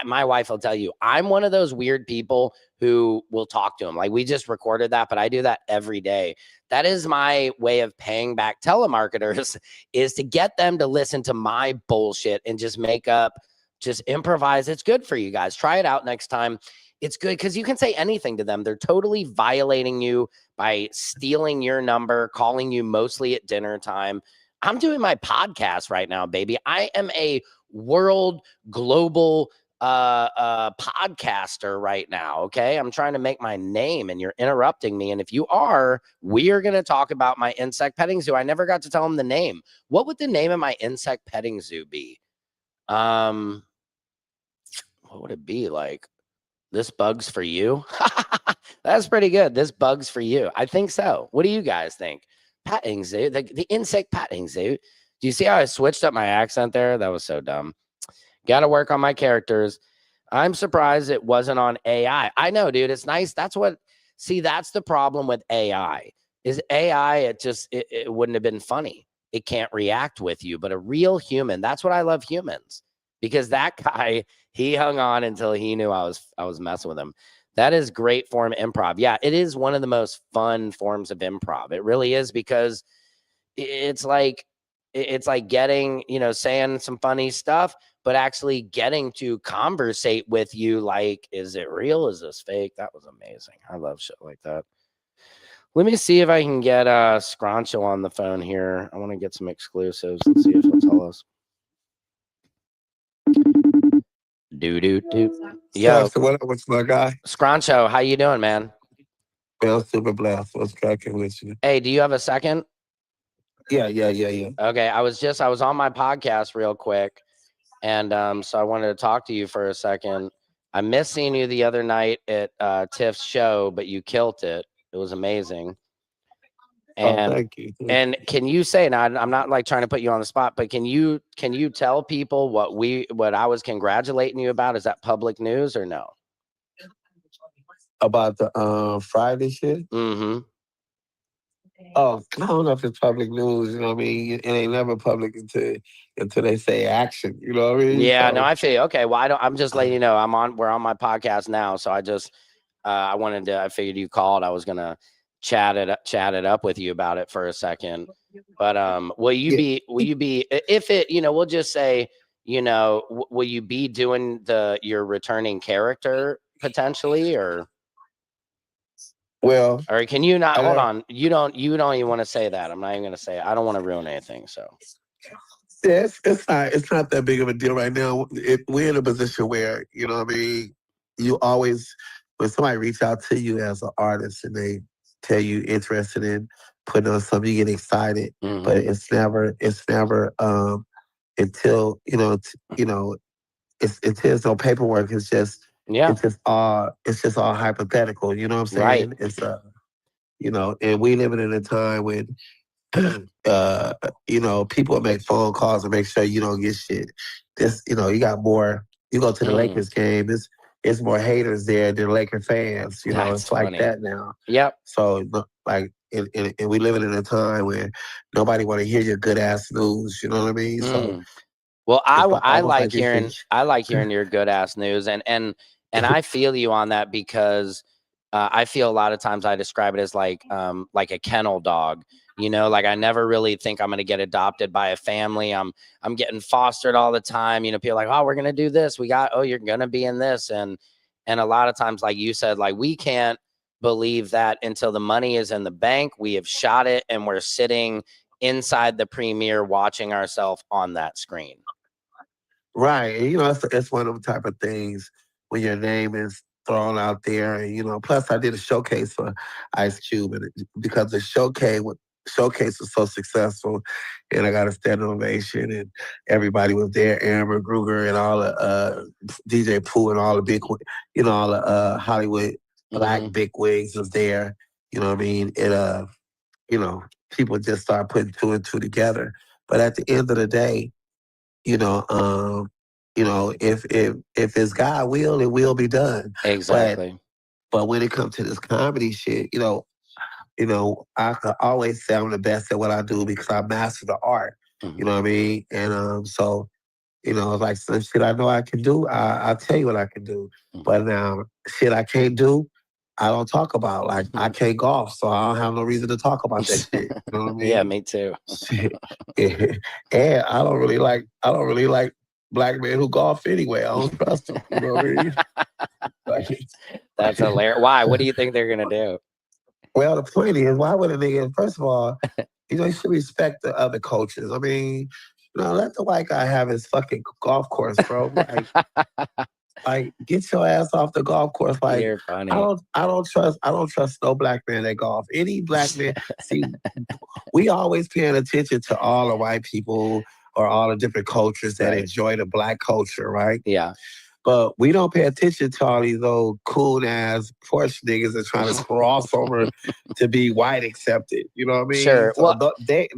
My wife will tell you, I'm one of those weird people who will talk to them. Like we just recorded that, but I do that every day. That is my way of paying back telemarketers is to get them to listen to my bullshit and just make up, just improvise. It's good for you guys. Try it out next time. It's good because you can say anything to them. They're totally violating you by stealing your number, calling you mostly at dinner time. I'm doing my podcast right now, baby. I am a world global podcaster right now. Okay. I'm trying to make my name and you're interrupting me. And if you are, we are going to talk about my insect petting zoo. I never got to tell them the name. What would the name of my insect petting zoo be? What would it be? Like, this bug's for you? That's pretty good. This bug's for you. I think so. What do you guys think? Petting zoo, the insect petting zoo. Do you see how I switched up my accent there? That was so dumb. Got to work on my characters. I'm surprised it wasn't on AI. I know, dude. It's nice. That's the problem with AI. Is AI, it wouldn't have been funny. It can't react with you, but a real human. That's what I love humans. Because that guy, he hung on until he knew I was messing with him. That is great form improv. Yeah, it is one of the most fun forms of improv. It really is because it's like getting, saying some funny stuff, but actually getting to conversate with you. Like, is it real? Is this fake? That was amazing. I love shit like that. Let me see if I can get Scroncho on the phone here. I want to get some exclusives. Let's see if he'll tell us. Yo, what up with my guy? Scroncho, how you doing, man? Well, super blessed. What's cracking with you? Hey, do you have a second? Yeah. Okay, I was on my podcast real quick, and so I wanted to talk to you for a second. I missed seeing you the other night at Tiff's show, but you killed it. It was amazing. And thank you. And can you say, now I'm not like trying to put you on the spot, but can you tell people what I was congratulating you about? Is that public news or no? About the Friday shit? Mm-hmm. Oh, I don't know if it's public news, you know what I mean? It ain't never public until they say action, you know what I mean? Yeah, So, no, I feel okay. Well, I'm just letting you know we're on my podcast now. So I figured you called. I was gonna chat it up with you about it for a second. But will you be if it, we'll just say, will you be doing your returning character potentially, or can you not hold on? You don't even want to say that. I'm not even gonna say it. I don't want to ruin anything. So yeah, it's not that big of a deal right now. We're in a position where, you know what I mean, you always, when somebody reach out to you as an artist and they tell you interested in putting on something, you get excited. Mm-hmm. But it's never until until it's no paperwork. It's just it's just all hypothetical. You know what I'm saying? Right. It's and we living in a time when people make phone calls and make sure you don't get shit. You got more. You go to the Lakers game. It's more haters there than Laker fans. That's it's funny. like that now. Yep. So like, and we living in a time where nobody want to hear your good ass news. You know what I mean? So. Well, I like like hearing your good ass news, and I feel you on that because I feel a lot of times I describe it as like a kennel dog. Like I never really think I'm going to get adopted by a family. I'm getting fostered all the time. People are like, oh, we're going to do this. You're going to be in this. And a lot of times, like you said, like we can't believe that until the money is in the bank. We have shot it and we're sitting inside the premiere watching ourselves on that screen. Right. And, it's one of them type of things when your name is thrown out there. And, plus I did a showcase for Ice Cube, and because the showcase was so successful, and I got a standing ovation, and everybody was there. Amber Kruger and all the DJ Pooh and all the big, all the Hollywood black big wigs was there. You know what I mean? It people just start putting two and two together. But at the end of the day, if it's God will, it will be done. Exactly. But when it comes to this comedy shit, I could always say I'm the best at what I do because I master the art. You know what I mean? And so, like some shit I know I can do, I'll tell you what I can do. But now, shit I can't do, I don't talk about. Like I can't golf, so I don't have no reason to talk about that shit. You know what I mean? Yeah, me too. Shit. And I don't really like black men who golf anyway. I don't trust them. You know what I mean? That's hilarious. Why? What do you think they're gonna do? Well, the point is, why would a nigga? First of all, you should respect the other coaches. I mean, let the white guy have his fucking golf course, bro. Like, get your ass off the golf course. Like, You're funny. I don't trust no black man that golf. Any black man. See, we always paying attention to all the white people or all the different cultures that enjoy the black culture, right? Yeah. But we don't pay attention to all these old cool ass Porsche niggas that trying to cross over to be white accepted. You know what I mean? Sure. So they're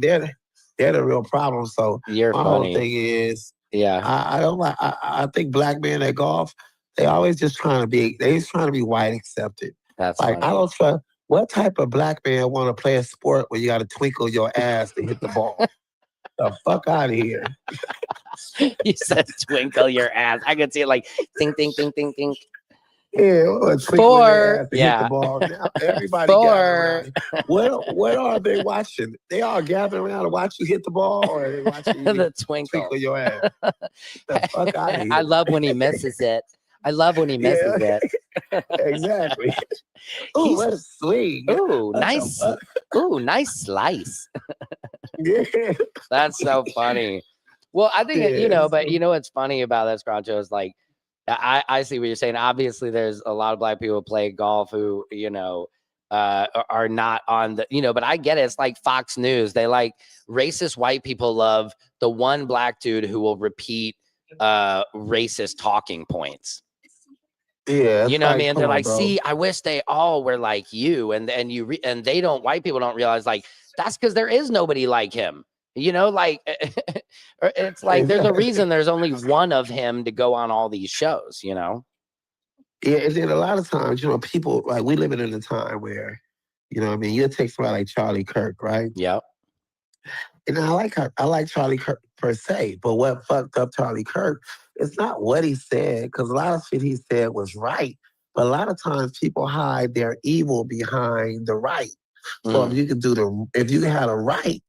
the real problem. So You're my funny. whole thing is, yeah, I don't like. I think black men at golf, they always just trying to be. They just trying to be white accepted. That's like funny. I don't trust. What type of black man want to play a sport where you got to twinkle your ass to hit the ball? The fuck out of here. You said twinkle your ass. I could see it like think, think, think, think, think. Yeah, Four. Hit the ball. Now everybody Four. What are they watching? They all gather around to watch you hit the ball, or are they watching you The twinkle your ass? The fuck out of here. I love when he misses it. I love when he misses it. Exactly. Ooh, what a swing. Ooh, nice. Ooh, nice slice. Yeah. That's so funny. Well, I think, but what's funny about that, Scroncho, is like, I see what you're saying. Obviously, there's a lot of black people who play golf who, are not on the, but I get it. It's like Fox News. They like racist white people love the one black dude who will repeat racist talking points. Yeah, you know what I mean? They're like, see, I wish they all were like you, and they don't. White people don't realize like that's because there is nobody like him. Like it's like there's a reason there's only one of him to go on all these shows. Yeah, and then a lot of times, people like we living in a time where, you take somebody like Charlie Kirk, right? Yep. And I like Charlie Kirk per se, but what fucked up Charlie Kirk, it's not what he said, because a lot of shit he said was right. But a lot of times people hide their evil behind the right. So if you had a right,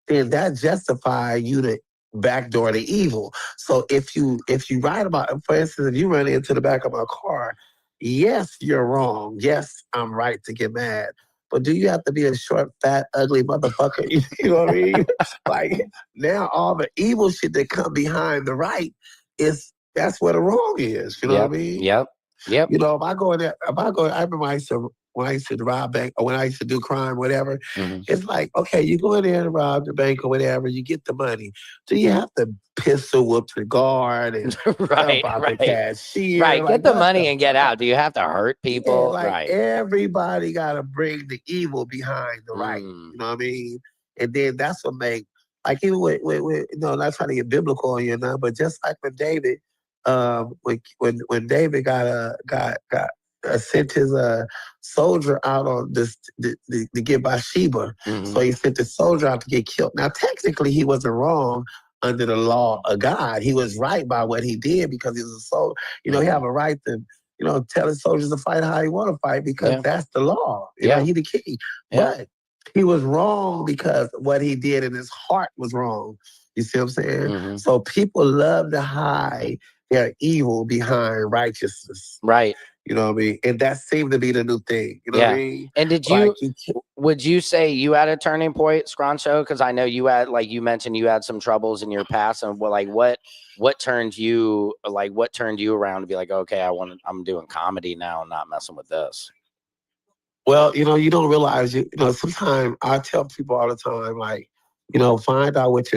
then that justifies you to backdoor the evil. So if you write about, for instance, if you run into the back of my car, yes, you're wrong. Yes, I'm right to get mad. But do you have to be a short, fat, ugly motherfucker? You know what I mean? Like now all the evil shit that come behind the right that's where the wrong is. You know what I mean? Yep. If I go in there, I remember when I used to rob bank or when I used to do crime, whatever, it's like, okay, you go in there and rob the bank or whatever, you get the money. Do you have to pistol whoop the guard and right, the cashier? Right, like, get the money and get out. Do you have to hurt people? Yeah, right. Everybody got to bring the evil behind the right. You know what I mean? And then that's what make, like even with not trying to get biblical on you now, but just like with David, when David got sent his soldier out on this to get Bathsheba, so he sent the soldier out to get killed. Now technically he wasn't wrong under the law of God. He was right by what he did because he was a soldier. He have a right to tell his soldiers to fight how he want to fight because that's the law. He the king, but he was wrong because what he did in his heart was wrong. You see what I'm saying? So people love to hide their evil behind righteousness. Right. You know what I mean? And that seemed to be the new thing. You know what I mean? And did would you say you had a turning point, Scroncho? Because I know you had, like you mentioned, you had some troubles in your past, and what turned you around to be like, okay, I'm doing comedy now, and not messing with this. Well, you don't realize, sometimes I tell people all the time, like, find out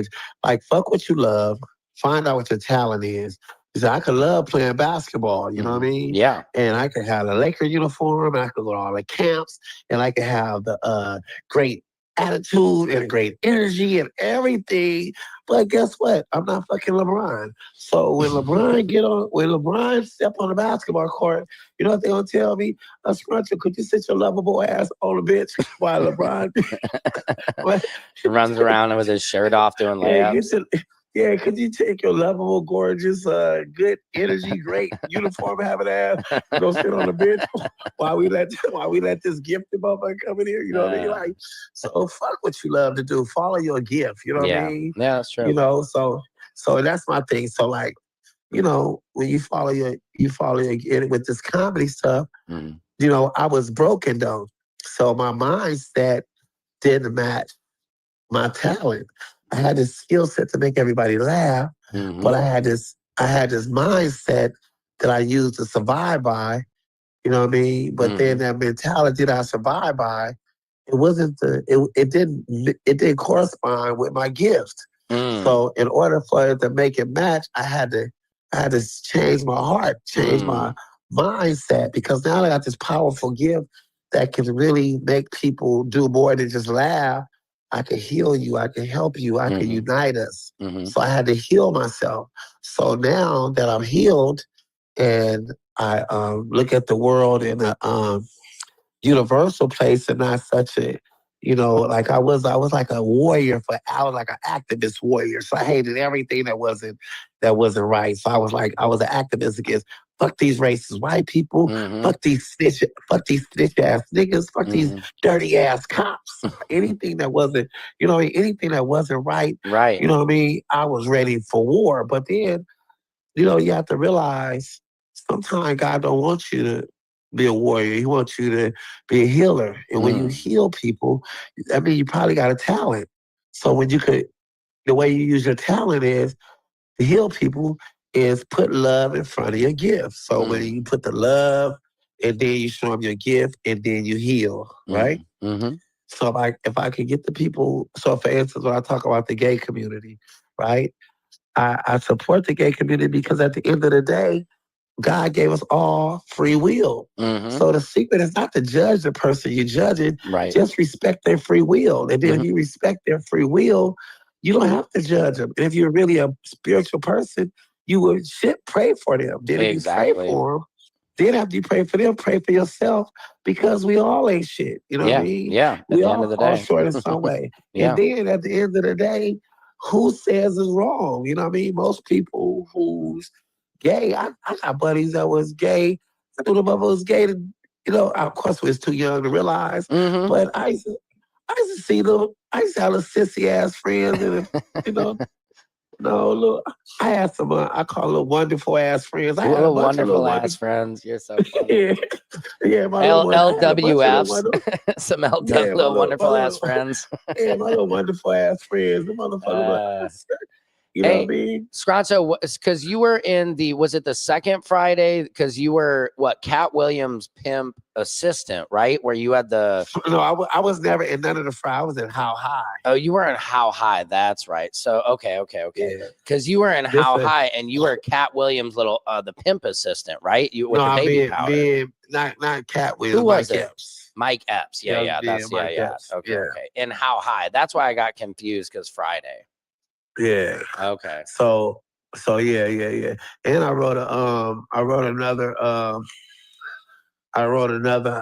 fuck what you love, find out what your talent is. Because I could love playing basketball, you know what I mean? Yeah. And I could have the Laker uniform, and I could go to all the camps, and I could have the great attitude and great energy and everything. But guess what? I'm not fucking LeBron. So when LeBron step on the basketball court, you know what they gonna tell me? Scruncher, could you sit your lovable ass on the bench while LeBron Runs around with his shirt off doing layups. Yeah, could you take your lovable, gorgeous, good energy, great uniform having ass, go sit on the bench while we let this gifted motherfucker come in here? You know what I mean? Like, so fuck what you love to do. Follow your gift. You know what I mean? Yeah, that's true. You know, so that's my thing. So like, you know, when you follow your with this comedy stuff, you know, I was broken though. So my mindset didn't match my talent. I had this skill set to make everybody laugh, but I had this mindset that I used to survive by, you know what I mean? But then that mentality that I survived by, it didn't correspond with my gift. So in order for it to make it match, I had to change my heart, change my mindset, because now I got this powerful gift that can really make people do more than just laugh. I can heal you. I can help you. I can unite us. So I had to heal myself. So now that I'm healed and I look at the world in a universal place and not such a, you know, like I was like a warrior I was like an activist warrior. So I hated everything that wasn't right. So I was an activist against fuck these racist white people, fuck these snitch ass niggas, fuck these dirty ass cops. Anything that wasn't, you know, anything that wasn't right. Right. You know what I mean? I was ready for war. But then, you know, you have to realize sometimes God don't want you to be a warrior. He wants you to be a healer. And when you heal people, I mean, you probably got a talent. So the way you use your talent is to heal people is put love in front of your gift. So when you put the love and then you show them your gift and then you heal, right? So if I could get the people, so for instance, when I talk about the gay community, right? I support the gay community because at the end of the day, God gave us all free will. So the secret is not to judge the person you're judging. Right. Just respect their free will. And then if you respect their free will, you don't have to judge them. And if you're really a spiritual person, you should pray for them. Then if you pray for them, then after you pray for them, pray for yourself, because we all ain't shit. You know what I mean? Yeah. We all fall short in some way. And then at the end of the day, who says is wrong? You know what I mean? Most people who's gay, I got buddies that was gay. I knew the mother was gay. You know, of course, we was too young to realize. But I used to see them. I used to have little sissy ass friends, and you know, look, I had some. I call them wonderful ass friends. I had a bunch of little wonderful ass friends. You're so funny. Yeah, my LWFs, some little wonderful ass friends. Yeah, my little wonderful ass friends. The motherfuckers. You know what I mean? Scranzo, because you were in was it the second Friday? Because you were Cat Williams' pimp assistant, right? Where you had the... No, I was never in none of the Friday. I was in How High. Oh, you were in How High. That's right. So, okay. Because you were in How High and you were Cat Williams' little, the pimp assistant, right? You with the baby powder. Not Cat Williams. Who was Mike it? Epps. Mike Epps. Yeah. That's, Okay. In How High. That's why I got confused, because Friday. Yeah. Okay. So yeah. And I wrote another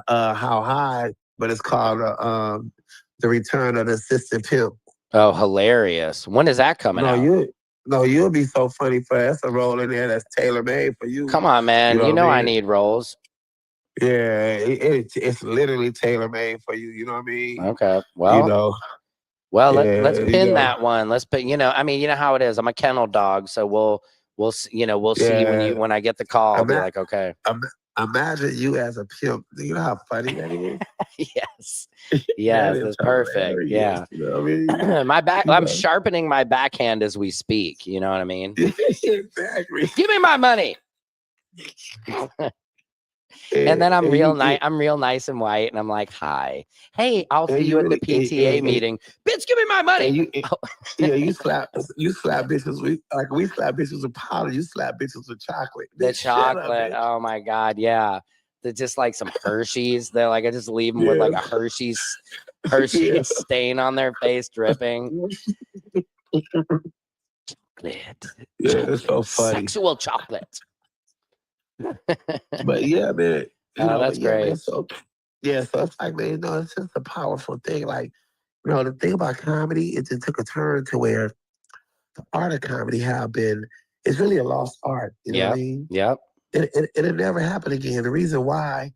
How High, but it's called The Return of the Assistant Pimp. Oh, hilarious. When is that coming out? You'll be so funny for that. That's a role in there that's tailor-made for you. Come on, man. You know I need roles. Yeah, it's literally tailor-made for you. You know what I mean? Okay. Well, you know. Well, let's pin that one. Let's put, I mean, you know how it is. I'm a kennel dog, so we'll see when I get the call. I'll be like, okay. Imagine you as a pimp. You know how funny that is? Yes, that's perfect. Yeah. You know what I mean? I'm sharpening my backhand as we speak. You know what I mean? Exactly. Give me my money. And then I'm real nice. I'm real nice and white, and I'm like, "Hi, hey, I'll see you at the PTA meeting." Bitch, give me my money. You slap bitches with we slap bitches with powder. You slap bitches with chocolate. The chocolate. Oh my god, yeah. They're just like some Hershey's. They're like, I just leave them with like a Hershey's stain on their face, dripping. Chocolate. Yeah, it's so funny. Sexual chocolate. But yeah, man. That's great. Man, so it's like, man, it's just a powerful thing. Like, the thing about comedy, it just took a turn to where the art of comedy it's really a lost art. You know what I mean? Yep. It never happened again. The reason why,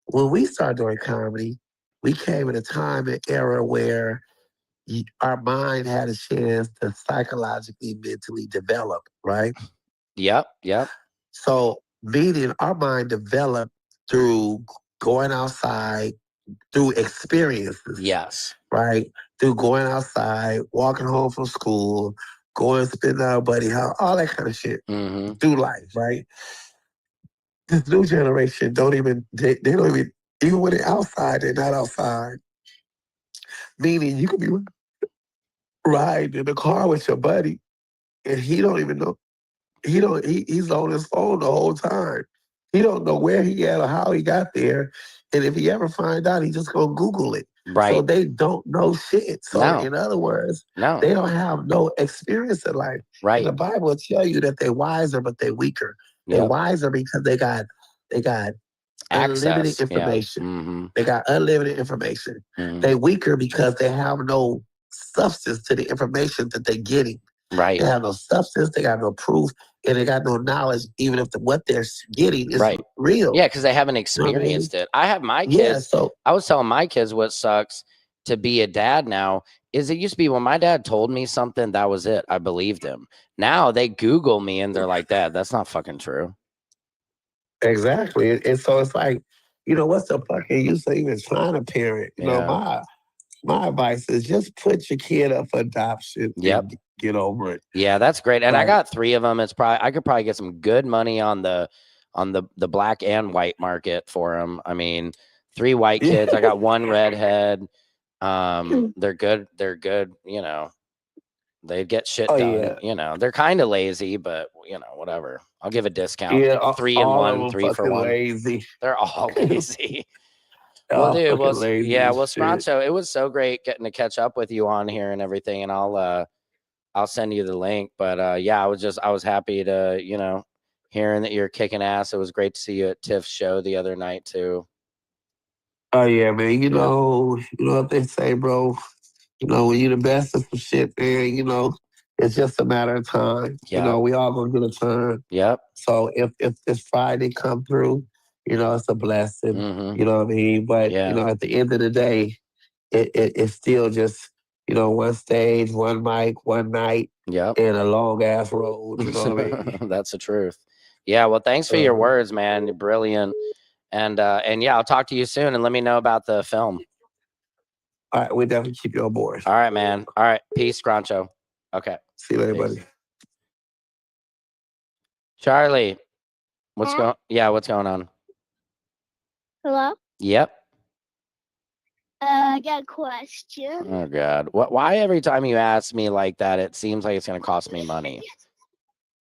when we started doing comedy, we came at a time and era where our mind had a chance to psychologically, mentally develop, right? Yep. So, meaning our mind developed through going outside, through experiences. Yes. Right? Through going outside, walking home from school, going spending our buddy house, all that kind of shit. Mm-hmm. Through life, right? This new generation they don't even, even when they're outside, they're not outside. Meaning you could be riding in the car with your buddy and he don't even know. He's on his phone the whole time. He don't know where he at or how he got there. And if he ever find out, he just gonna Google it. Right. So they don't know shit. So in other words, they don't have no experience in life. Right. And the Bible will tell you that they're wiser, but they're weaker. They're wiser because they got unlimited information. Yeah. Mm-hmm. They got unlimited information. Mm-hmm. They're weaker because they have no substance to the information that they're getting. Right. They have no substance, they got no proof, and they got no knowledge, even if what they're getting is real. Yeah, because they haven't experienced it. I have my kids. Yeah, so I was telling my kids what sucks to be a dad now is it used to be when my dad told me something, that was it. I believed him. Now they Google me and they're like, Dad, that's not fucking true. Exactly. And so it's like, what's the fucking use of even trying to parent? My advice is just put your kid up for adoption and get over it. Yeah, that's great. And I got 3 of them. I could probably get some good money on the black and white market for them. I mean, 3 white kids. I got 1 redhead. They're good. They get shit done. Yeah. They're kind of lazy, but whatever. I'll give a discount. Yeah, 3 and 1, 3 for 1. Lazy. They're all lazy. Well, dude, Sprancho, it was so great getting to catch up with you on here and everything, and I'll send you the link. But I was happy to hearing that you're kicking ass. It was great to see you at Tiff's show the other night too. Oh yeah, man. You know what they say, bro. When you're the best of some shit, man. It's just a matter of time. Yep. We all gonna get a turn. Yep. So if this Friday come through, it's a blessing. Mm-hmm. You know what I mean? But at the end of the day, it's still just one stage, one mic, one night, and a long ass road. You know what I mean? That's the truth. Yeah. Well, thanks for your words, man. You're brilliant. And I'll talk to you soon and let me know about the film. All right, we'll definitely keep you on board. All right, man. All right. Peace, Groncho. Okay. See you later, buddy. Charlie, what's going on? Hello? Yep. I got a question. Oh God. Why every time you ask me like that, it seems like it's gonna cost me money?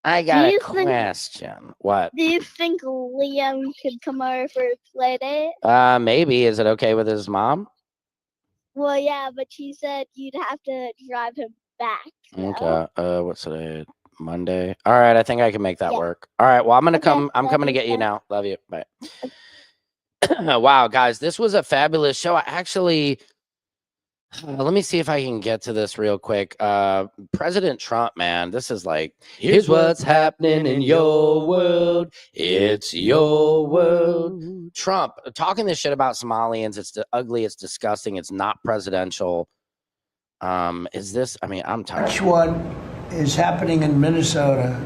I got a question. What? Do you think Liam could come over for a play date? Maybe. Is it okay with his mom? Well, yeah, but she said you'd have to drive him back. Okay. What's today? Monday. All right. I think I can make that work. All right. Well, I'm gonna come. I'm coming to get you now. Love you. Bye. Wow, guys, this was a fabulous show. I actually, let me see if I can get to this real quick. President Trump, man, this is like, here's what's happening in your world. It's your world. Trump talking this shit about Somalians. It's ugly. It's disgusting. It's not presidential. Is this? I mean, I'm tired. Watch what is happening in Minnesota.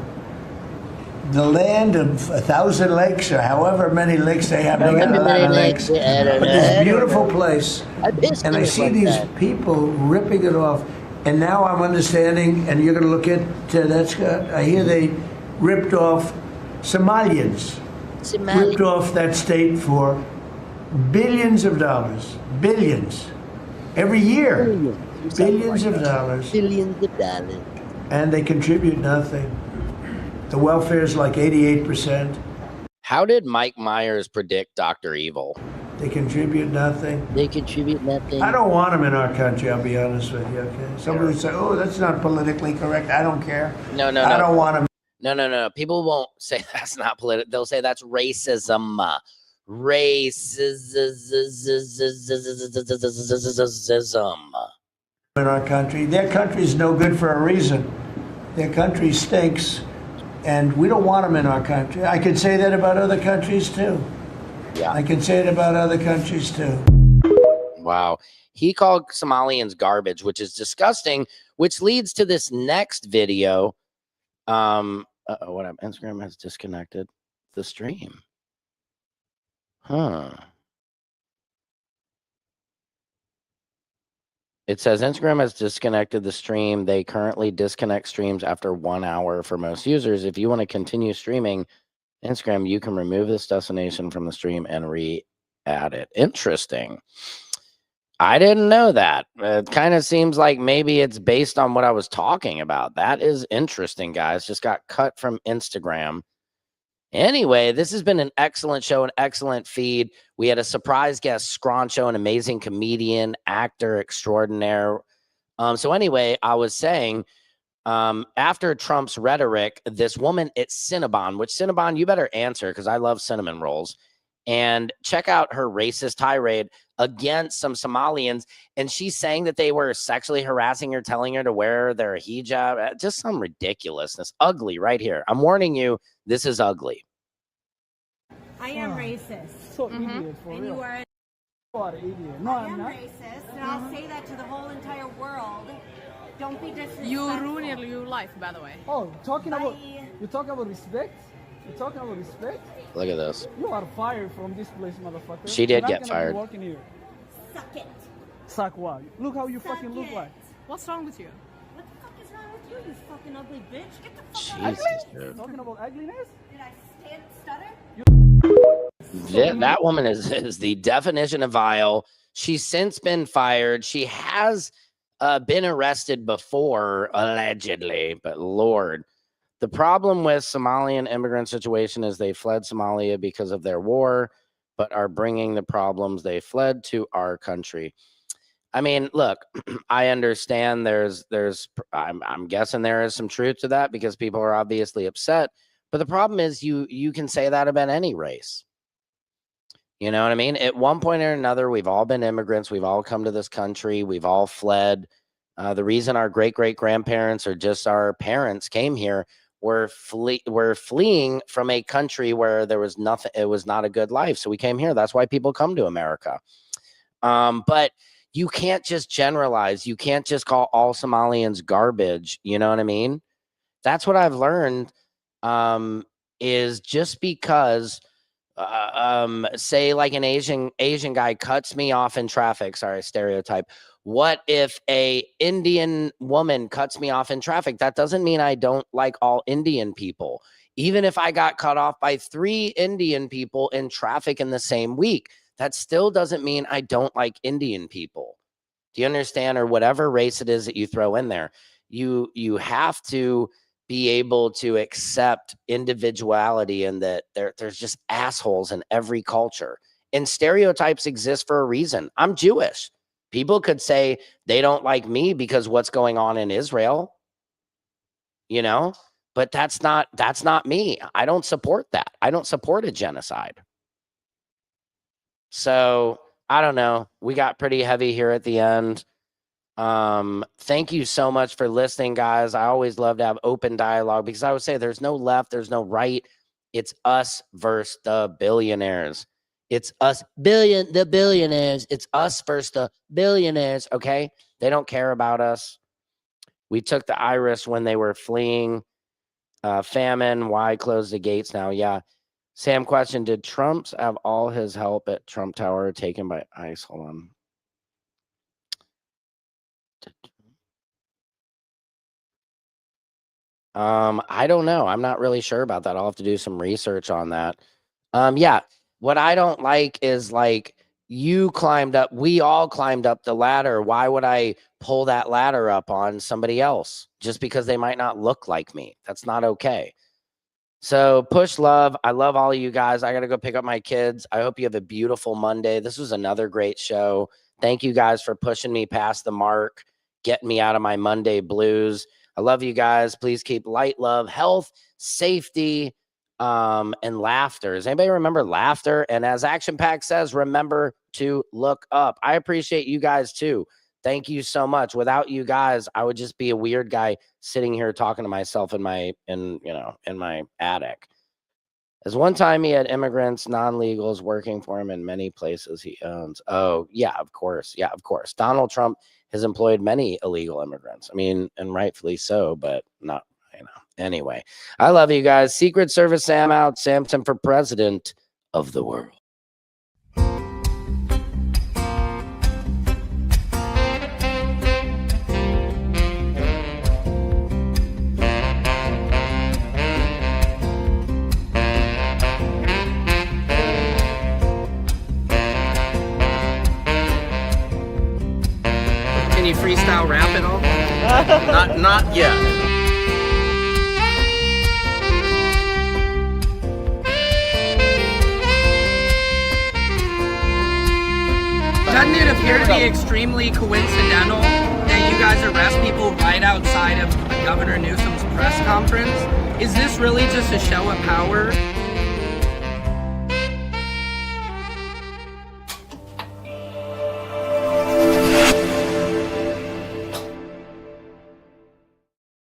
The land of 1,000 lakes, or however many lakes they have. They got a lot of lakes. But this beautiful place. And I see these people ripping it off. And now I'm understanding, and you're going to look at that. I hear they ripped off Somalians. Ripped off that state for billions of dollars. Billions. Every year. Billions of dollars. Billions of dollars. And they contribute nothing. The welfare is like 88%. How did Mike Myers predict Dr. Evil? They contribute nothing. They contribute nothing. I don't want them in our country, I'll be honest with you, okay? Somebody would say, oh, that's not politically correct. I don't care. No, no, I no. don't want them. No. People won't say that's not political. They'll say that's racism. Racism. In our country. Their country's no good for a reason. Their country stinks, and we don't want them in our country. I could say that about other countries too. Yeah. I can say it about other countries too. Wow. He called Somalians garbage, which is disgusting, which leads to this next video. What up? Instagram has disconnected the stream. Huh. It says Instagram has disconnected the stream. They currently disconnect streams after 1 hour for most users. If you want to continue streaming Instagram, you can remove this destination from the stream and re-add it. Interesting. I didn't know that. It kind of seems like maybe it's based on what I was talking about. That is interesting, guys. Just got cut from Instagram. Anyway, this has been an excellent show, an excellent feed. We had a surprise guest, Scroncho, an amazing comedian, actor extraordinaire. So anyway, I was saying, after Trump's rhetoric, this woman at Cinnabon, which Cinnabon, you better answer because I love cinnamon rolls. And check out her racist tirade against some Somalians. And she's saying that they were sexually harassing her, telling her to wear their hijab. Just some ridiculousness. Ugly right here. I'm warning you, this is ugly. I am racist. So idiot, for and real. you are. You are an idiot. No, I I'm am not. racist, and I'll say that to the whole entire world. Don't be disrespectful. You ruin your life, by the way. Oh, talking about you talking about respect? You talking about respect? Look at this. You are fired from this place, motherfucker. She did You're not get gonna fired. Be working here. Suck it. Suck what? Look how you Suck fucking look it. like. What's wrong with you? What the fuck is wrong with you, you fucking ugly bitch? Get the fuck out of Jesus, here. dude. Talking about ugliness? Did I stutter? That woman is the definition of vile. She's since been fired. She has been arrested before, allegedly, but Lord. The problem with Somalian immigrant situation is they fled Somalia because of their war, but are bringing the problems they fled to our country. I mean, look, I understand I'm guessing there is some truth to that because people are obviously upset. But the problem is you can say that about any race. You know what I mean? At one point or another, we've all been immigrants. We've all come to this country. We've all fled. The reason our great-great-grandparents or just our parents came here were fleeing from a country where there was nothing. It was not a good life. So we came here. That's why people come to America. But you can't just generalize. You can't just call all Somalians garbage. You know what I mean? That's what I've learned. Is just because say like an Asian guy cuts me off in traffic, sorry, stereotype. What if a Indian woman cuts me off in traffic? That doesn't mean I don't like all Indian people. Even if I got cut off by 3 Indian people in traffic in the same week, that still doesn't mean I don't like Indian people. Do you understand? Or whatever race it is that you throw in there, you have to be able to accept individuality and that there's just assholes in every culture. And stereotypes exist for a reason. I'm Jewish. People could say they don't like me because what's going on in Israel, you know, but that's not me. I don't support that. I don't support a genocide. So I don't know. We got pretty heavy here at the end. Thank you so much for listening, guys. I always love to have open dialogue because I would say there's no left, there's no right. It's us versus the billionaires. It's us, the billionaires. It's us versus the billionaires, okay? They don't care about us. We took the Irish when they were fleeing famine. Why close the gates now? Yeah. Sam, question, did Trump have all his help at Trump Tower taken by ICE? Hold on. I don't know. I'm not really sure about that. I'll have to do some research on that. Yeah. What I don't like is like you climbed up, we all climbed up the ladder. Why would I pull that ladder up on somebody else just because they might not look like me? That's not okay. So push love. I love all of you guys. I got to go pick up my kids. I hope you have a beautiful Monday. This was another great show. Thank you guys for pushing me past the mark, getting me out of my Monday blues. I love you guys. Please keep light, love, health, safety, and laughter. Does anybody remember laughter? And as Action Pack says, remember to look up. I appreciate you guys too. Thank you so much. Without you guys, I would just be a weird guy sitting here talking to myself in my attic. As one time he had immigrants, non-legals working for him in many places he owns. Oh, yeah, of course. Yeah, of course. Donald Trump has employed many illegal immigrants. I mean, and rightfully so, but not, Anyway, I love you guys. Secret Service Sam out. Samson for president of the world. Can you freestyle rap at all? Not yet. Doesn't it appear to be extremely coincidental that you guys arrest people right outside of Governor Newsom's press conference? Is this really just a show of power?